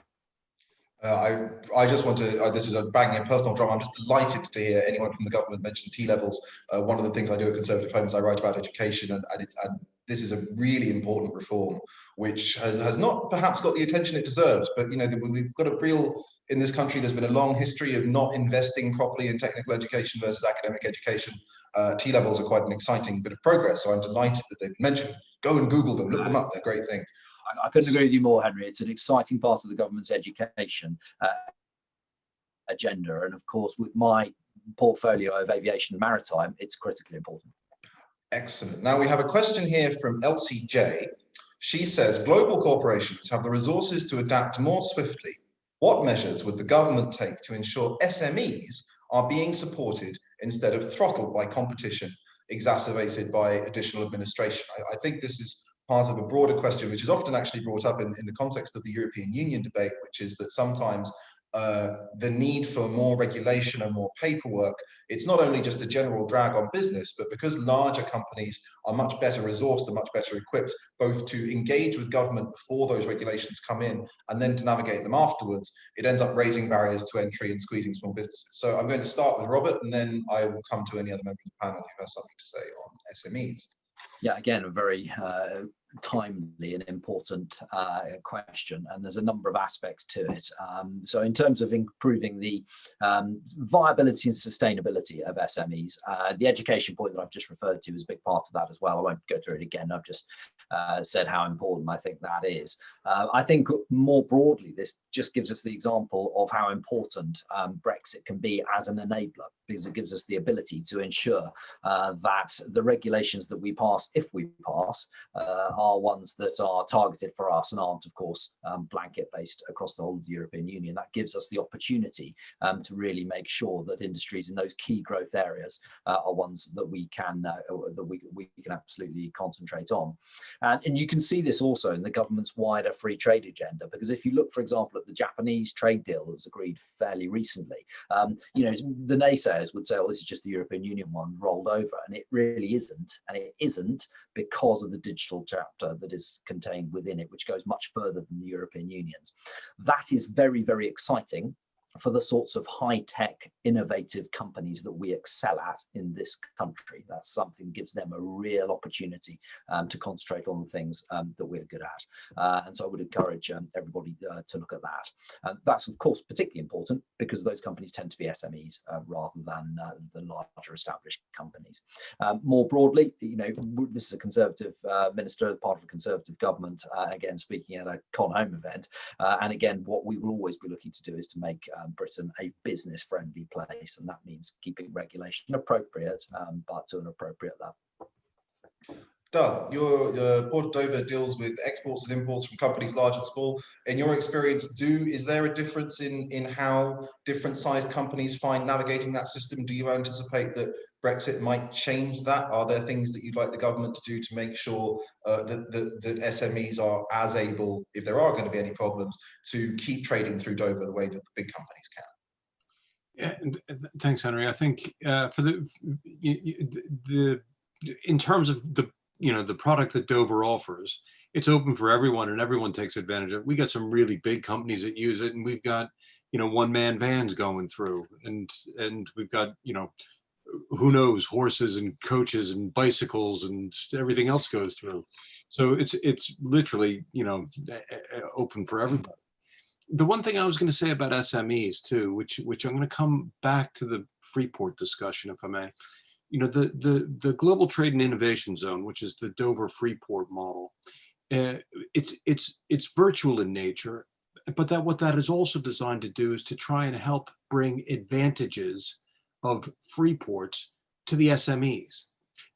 S1: I just want to, this is a banging personal drum. I'm just delighted to hear anyone from the government mention T levels. One of the things I do at Conservative Home is I write about education, and this is a really important reform, which has not perhaps got the attention it deserves. But we've got a real, in this country, there's been a long history of not investing properly in technical education versus academic education. T levels are quite an exciting bit of progress, so I'm delighted that they've been mentioned. Go and Google them, look them up, they're great things.
S2: I couldn't agree with you more, Henry. It's an exciting part of the government's education agenda. And of course, with my portfolio of aviation and maritime, it's critically important.
S1: Excellent. Now we have a question here from LCJ. She says, global corporations have the resources to adapt more swiftly. What measures would the government take to ensure SMEs are being supported instead of throttled by competition, exacerbated by additional administration? I think this is part of a broader question, which is often actually brought up in the context of the European Union debate, which is that sometimes the need for more regulation and more paperwork, it's not only just a general drag on business, but because larger companies are much better resourced and much better equipped, both to engage with government before those regulations come in and then to navigate them afterwards, it ends up raising barriers to entry and squeezing small businesses. So I'm going to start with Robert, and then I will come to any other member of the panel who has something to say on SMEs.
S2: Yeah, again, a very timely and important question, and there's a number of aspects to it. So in terms of improving the viability and sustainability of SMEs, the education point that I've just referred to is a big part of that as well. I won't go through it again. I've just said how important I think that is. I think more broadly, this just gives us the example of how important Brexit can be as an enabler, because it gives us the ability to ensure that the regulations that we pass, if we pass, are ones that are targeted for us and aren't, of course, blanket based across the whole of the European Union. That gives us the opportunity to really make sure that industries in those key growth areas are ones that we can absolutely concentrate on. And you can see this also in the government's wider free trade agenda, because if you look, for example, at the Japanese trade deal that was agreed fairly recently, you know, the naysayers would say, oh, this is just the European Union one rolled over, and it really isn't. And it isn't because of the digital chapter that is contained within it, which goes much further than the European Union's. That is very, very exciting for the sorts of high-tech, innovative companies that we excel at in this country. That's something that gives them a real opportunity to concentrate on the things that we're good at. And so I would encourage everybody to look at that. That's, of course, particularly important because those companies tend to be SMEs rather than the larger established companies. More broadly, you know, this is a Conservative minister, part of a Conservative government, again, speaking at a ConHome event. And again, what we will always be looking to do is to make Britain a business-friendly place, and that means keeping regulation appropriate, but to an appropriate level.
S1: Doug, your Port of Dover deals with exports and imports from companies large and small. In your experience, is there a difference in how different sized companies find navigating that system? Do you anticipate that Brexit might change that? Are there things that you'd like the government to do to make sure that SMEs are as able, if there are going to be any problems, to keep trading through Dover the way that the big companies can?
S3: Yeah, thanks, Henry. I think for in terms of the product that Dover offers, it's open for everyone and everyone takes advantage of it. We got some really big companies that use it, and we've got, one-man vans going through, and we've got, who knows, horses and coaches and bicycles and everything else goes through. So it's literally, open for everybody. The one thing I was going to say about SMEs too, which I'm going to come back to the Freeport discussion, if I may. The Global Trade and Innovation Zone, which is the Dover Freeport model, it's virtual in nature, but what that is also designed to do is to try and help bring advantages of Freeports to the SMEs.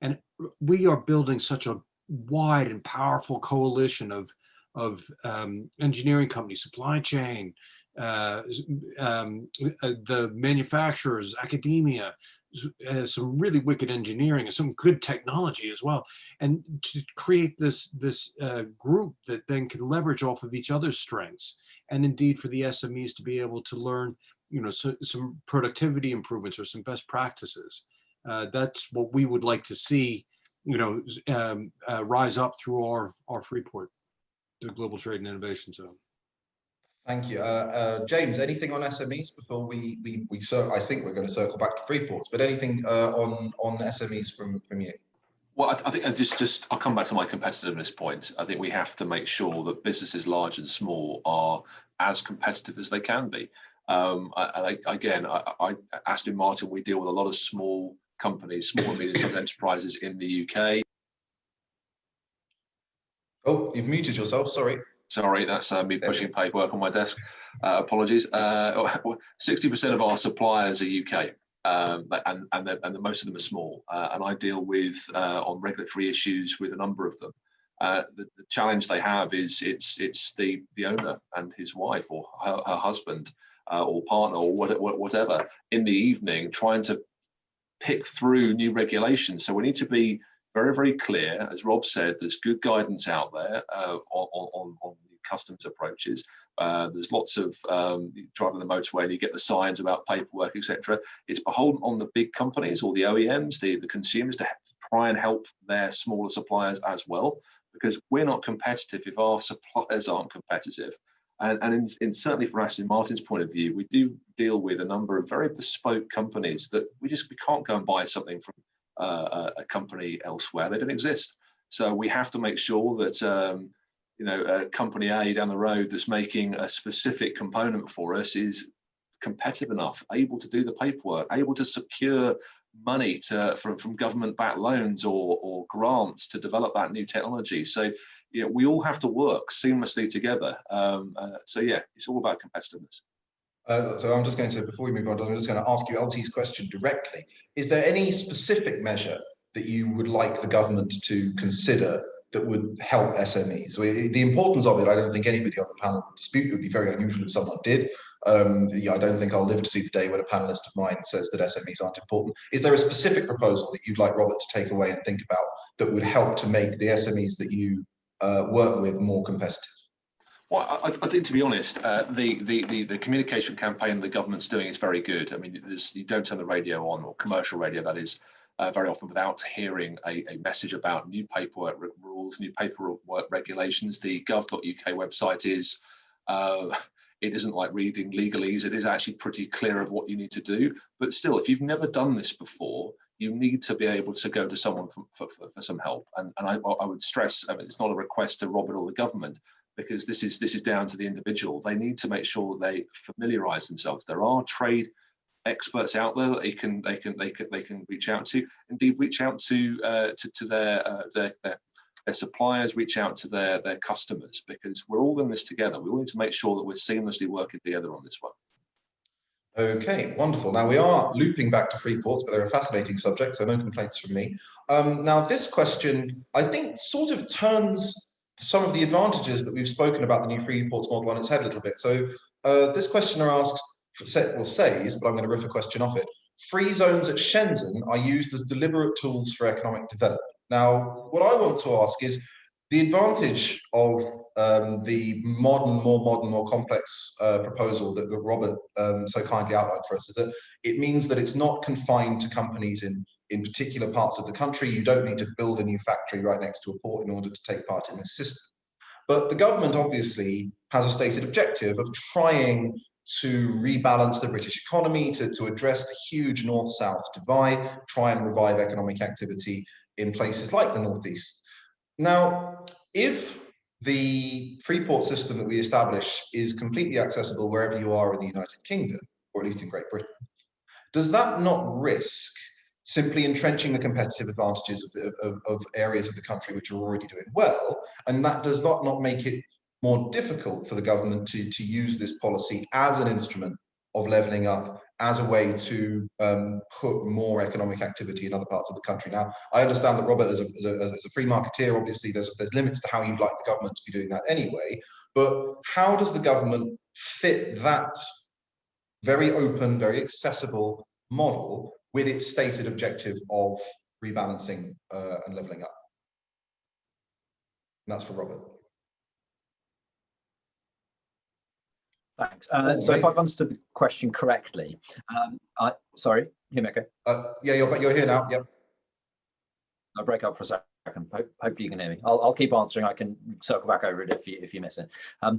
S3: And we are building such a wide and powerful coalition of engineering companies, supply chain, the manufacturers, academia, some really wicked engineering and some good technology as well, and to create this group that then can leverage off of each other's strengths, and indeed for the SMEs to be able to learn, some productivity improvements or some best practices. That's what we would like to see, rise up through our Freeport, the Global Trade and Innovation Zone.
S1: Thank you. James, anything on SMEs before we I think we're going to circle back to Freeports, but anything on SMEs from you?
S4: Well, I think I'll come back to my competitiveness point. I think we have to make sure that businesses large and small are as competitive as they can be. Aston Martin, we deal with a lot of small companies, small and medium-sized enterprises in the UK.
S1: Oh, you've muted yourself, sorry.
S4: Sorry, that's me pushing paperwork on my desk. Apologies. 60% of our suppliers are UK, and most of them are small. And I deal with on regulatory issues with a number of them. The challenge they have is it's the owner and his wife or her husband or partner or whatever in the evening trying to pick through new regulations. So we need to be very, very clear. As Rob said, there's good guidance out there on customs approaches. There's lots of driving the motorway and you get the signs about paperwork, etc. It's beholden on the big companies or the OEMs, the consumers, to try and help their smaller suppliers as well, because we're not competitive if our suppliers aren't competitive. And certainly from Aston Martin's point of view, we do deal with a number of very bespoke companies that we can't go and buy something from a company elsewhere. They don't exist. So we have to make sure that company A down the road that's making a specific component for us is competitive enough, able to do the paperwork, able to secure money from government-backed loans or grants to develop that new technology. So we all have to work seamlessly together. So yeah, it's all about competitiveness.
S1: So I'm just going to, before we move on, I'm just going to ask you LT's question directly. Is there any specific measure that you would like the government to consider that would help SMEs? So the importance of it, I don't think anybody on the panel would dispute. It would be very unusual if someone did. I don't think I'll live to see the day when a panelist of mine says that SMEs aren't important. Is there a specific proposal that you'd like Robert to take away and think about that would help to make the SMEs that you work with more competitive?
S4: Well, I think, to be honest, the communication campaign the government's doing is very good. I mean, you don't turn the radio on, or commercial radio that is, very often without hearing a message about new paperwork rules, new paperwork regulations. The gov.uk website is, it isn't like reading legalese. It is actually pretty clear of what you need to do. But still, if you've never done this before, you need to be able to go to someone for some help. And I would stress, I mean, it's not a request to Robert or the government, because this is down to the individual. They need to make sure they familiarise themselves. There are trade experts out there that they can reach out to. Indeed, reach out to their suppliers, reach out to their customers, because we're all in this together. We need to make sure that we're seamlessly working together on this one.
S1: Okay, wonderful. Now we are looping back to free ports, but they're a fascinating subject, so no complaints from me. Now this question, I think, sort of turns some of the advantages that we've spoken about the new free ports model on its head a little bit. So this questioner asks, says, but I'm going to riff a question off it: free zones at Shenzhen are used as deliberate tools for economic development. Now, what I want to ask is, the advantage of the more complex proposal that Robert so kindly outlined for us is that it means that it's not confined to companies in particular parts of the country. You don't need to build a new factory right next to a port in order to take part in this system. But the government obviously has a stated objective of trying to rebalance the British economy, to address the huge north-south divide, try and revive economic activity in places like the Northeast. Now, if the free port system that we establish is completely accessible wherever you are in the United Kingdom, or at least in Great Britain, does that not risk simply entrenching the competitive advantages of areas of the country which are already doing well? And that does not make it more difficult for the government to use this policy as an instrument of levelling up, as a way to put more economic activity in other parts of the country? Now, I understand that Robert, as a free marketeer, obviously there's limits to how you'd like the government to be doing that anyway, but how does the government fit that very open, very accessible model with its stated objective of rebalancing and levelling up? And that's for Robert.
S2: Thanks. So if I've understood the question correctly, sorry, hear me okay?
S1: Yeah, you're here now. Yep.
S2: I'll break up for a second. Hopefully you can hear me. I'll keep answering. I can circle back over it if you miss it.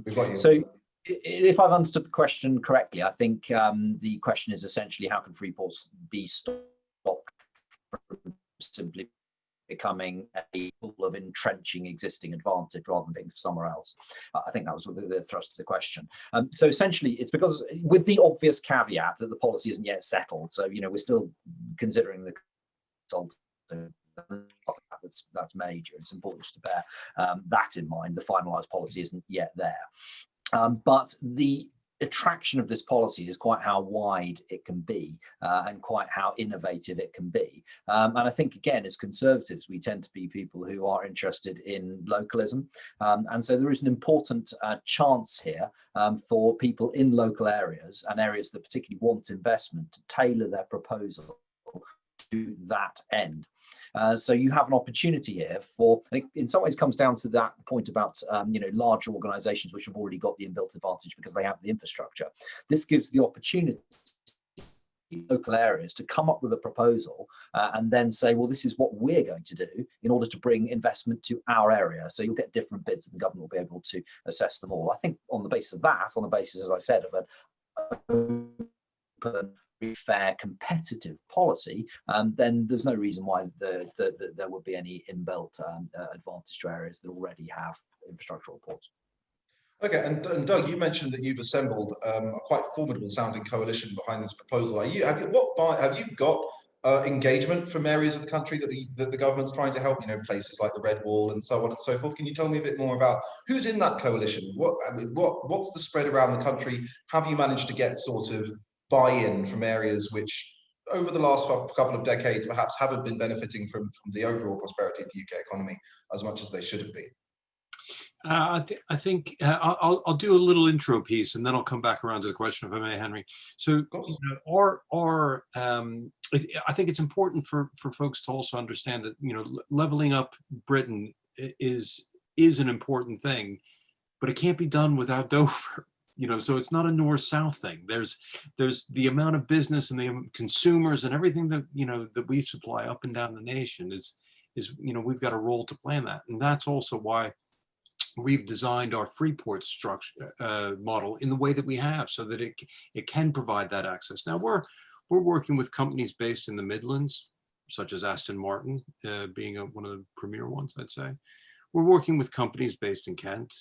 S1: We've got you.
S2: So if I've understood the question correctly, I think the question is essentially, how can free ports be stopped from simply becoming a tool of entrenching existing advantage rather than being somewhere else? I think that was the thrust of the question. So essentially, it's because, with the obvious caveat that the policy isn't yet settled, so we're still considering the result. That's major. It's important just to bear that in mind. The finalised policy isn't yet there, but the attraction of this policy is quite how wide it can be and quite how innovative it can be. And I think, again, as Conservatives, we tend to be people who are interested in localism. And so there is an important chance here for people in local areas and areas that particularly want investment to tailor their proposal to that end. So you have an opportunity here for, and it in some ways comes down to that point about larger organizations which have already got the inbuilt advantage because they have the infrastructure. This gives the opportunity local areas to come up with a proposal and then say, well, this is what we're going to do in order to bring investment to our area. So you'll get different bids and the government will be able to assess them all. I think on the basis of that, on the basis, as I said, of an open, fair, competitive policy, then there's no reason why there would be any inbuilt advantage to areas that already have infrastructural ports.
S1: Okay, and Doug, you mentioned that you've assembled a quite formidable sounding coalition behind this proposal. Have you got engagement from areas of the country that the government's trying to help? Places like the Red Wall and so on and so forth. Can you tell me a bit more about who's in that coalition? What's the spread around the country? Have you managed to get sort of buy-in from areas which, over the last couple of decades, perhaps haven't been benefiting from the overall prosperity of the UK economy as much as they should have been?
S3: I think I'll do a little intro piece and then I'll come back around to the question, if I may, Henry. So, I think it's important for folks to also understand that leveling up Britain is an important thing, but it can't be done without Dover. So it's not a north-south thing. There's the amount of business and the consumers and everything that that we supply up and down the nation is we've got a role to play in that, and that's also why we've designed our Freeport structure model in the way that we have, so that it can provide that access. Now we're working with companies based in the Midlands, such as Aston Martin, being one of the premier ones, I'd say. We're working with companies based in Kent.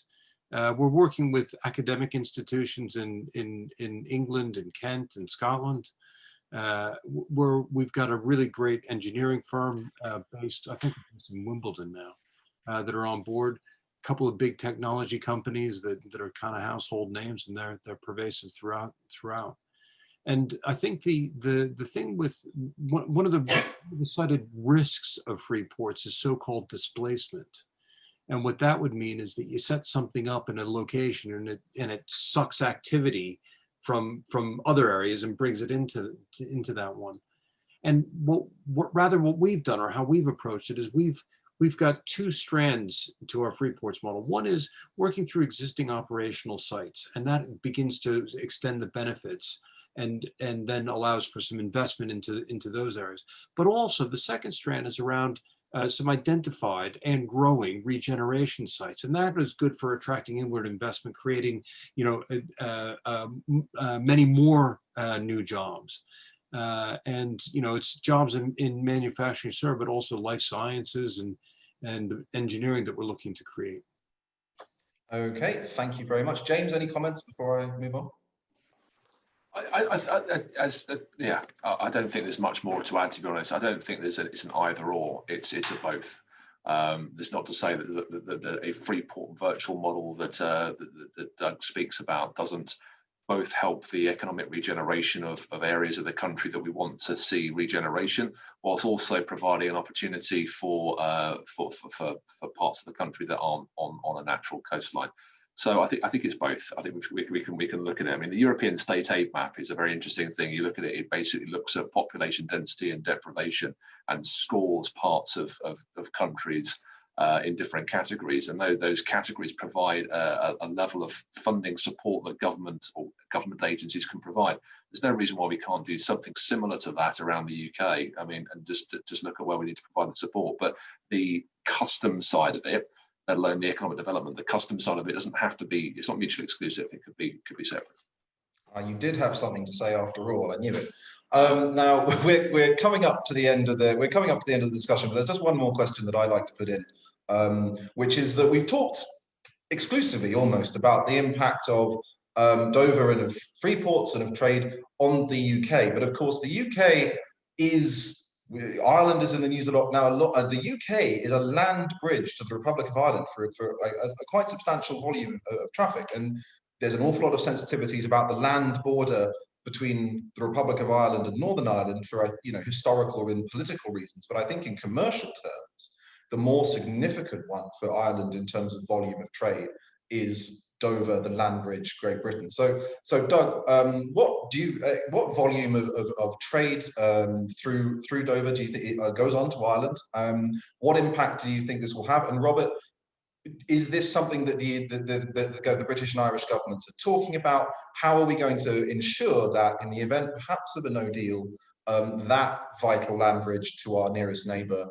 S3: We're working with academic institutions in England and Kent and Scotland. We've got a really great engineering firm based, I think, in Wimbledon now, that are on board. Couple of big technology companies that are kind of household names, and they're pervasive throughout. And I think the thing with one of the cited risks of free ports is so-called displacement. And what that would mean is that you set something up in a location and it sucks activity from other areas and brings it into that one. And what we've done, or how we've approached it, is we've got two strands to our free ports model. One is working through existing operational sites, and that begins to extend the benefits and then allows for some investment into those areas. But also the second strand is around some identified and growing regeneration sites, and that is good for attracting inward investment, creating many more new jobs. And it's jobs in manufacturing, but also life sciences and engineering that we're looking to create.
S1: Okay, thank you very much. James, any comments before I move on?
S4: I don't think there's much more to add, to be honest. I don't think it's an either or. It's a both. There's not to say that a free port virtual model that Doug speaks about doesn't both help the economic regeneration of areas of the country that we want to see regeneration, whilst also providing an opportunity for parts of the country that aren't on a natural coastline. So I think it's both. I think we can look at it. I mean, the European state aid map is a very interesting thing. You look at it; it basically looks at population density and deprivation and scores parts of countries in different categories, and those categories provide a level of funding support that government or government agencies can provide. There's no reason why we can't do something similar to that around the UK. I mean, and just look at where we need to provide the support. But the custom side of it, let alone the economic development, the custom side of it doesn't have to be. It's not mutually exclusive. It could be separate.
S1: You did have something to say after all. I knew it. Now we're coming up to the end of the discussion, but there's just one more question that I'd like to put in, which is that we've talked exclusively almost about the impact of Dover and of free ports and of trade on the UK. But of course, the UK is. Ireland is in the news a lot now. The UK is a land bridge to the Republic of Ireland for a quite substantial volume of traffic, and there's an awful lot of sensitivities about the land border between the Republic of Ireland and Northern Ireland for historical and political reasons. But I think in commercial terms, the more significant one for Ireland in terms of volume of trade is Dover, the land bridge, Great Britain. So Doug, what volume of trade through Dover do you think it goes on to Ireland? What impact do you think this will have? And Robert, is this something that the British and Irish governments are talking about? How are we going to ensure that in the event perhaps of a no deal, that vital land bridge to our nearest neighbour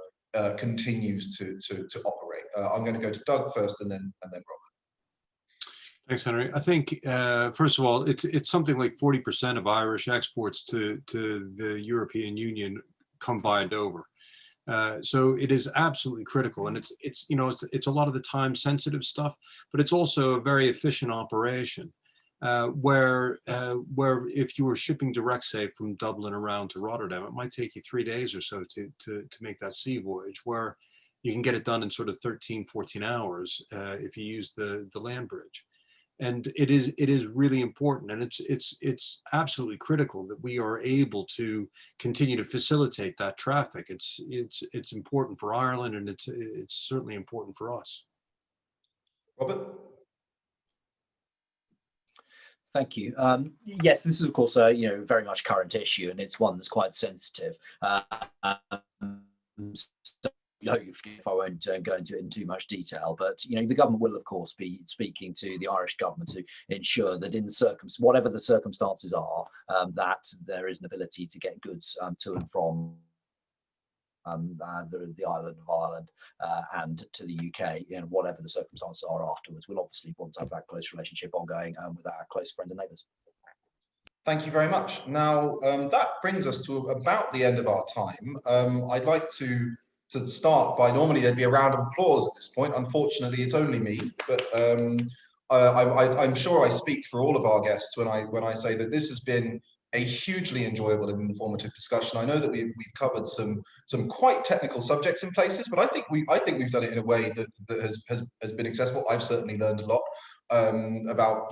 S1: continues to operate? I'm going to go to Doug first and then Robert.
S3: Thanks, Henry. I think, first of all, it's something like 40% of Irish exports to the European Union come via Dover. So it is absolutely critical, and it's a lot of the time sensitive stuff, but it's also a very efficient operation. Where if you were shipping direct, say from Dublin around to Rotterdam, it might take you 3 days or so to make that sea voyage, where you can get it done in sort of 13, 14 hours if you use the land bridge. And it is really important, and it's absolutely critical that we are able to continue to facilitate that traffic. It's important for Ireland, and it's certainly important for us.
S1: Robert?
S2: Thank you. Yes, this is of course a very much current issue, and it's one that's quite sensitive. If I won't go into it in too much detail, but the government will of course be speaking to the Irish government to ensure that in whatever the circumstances are, that there is an ability to get goods to and from the island of Ireland and to the UK, whatever the circumstances are afterwards. We'll obviously want to have that close relationship ongoing with our close friends and neighbours.
S1: Thank you very much. Now, that brings us to about the end of our time. I'd like to start by, normally there'd be a round of applause at this point. Unfortunately, it's only me, but I'm sure I speak for all of our guests when I say that this has been a hugely enjoyable and informative discussion. I know that we've covered some quite technical subjects in places, but I think we've done it in a way that has been accessible. I've certainly learned a lot about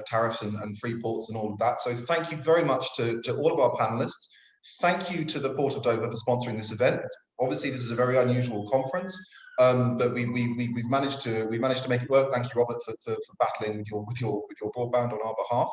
S1: tariffs and free ports and all of that. So thank you very much to all of our panelists. Thank you to the Port of Dover for sponsoring this event. Obviously, this is a very unusual conference, but we've managed to make it work. Thank you, Robert, for battling with your broadband on our behalf.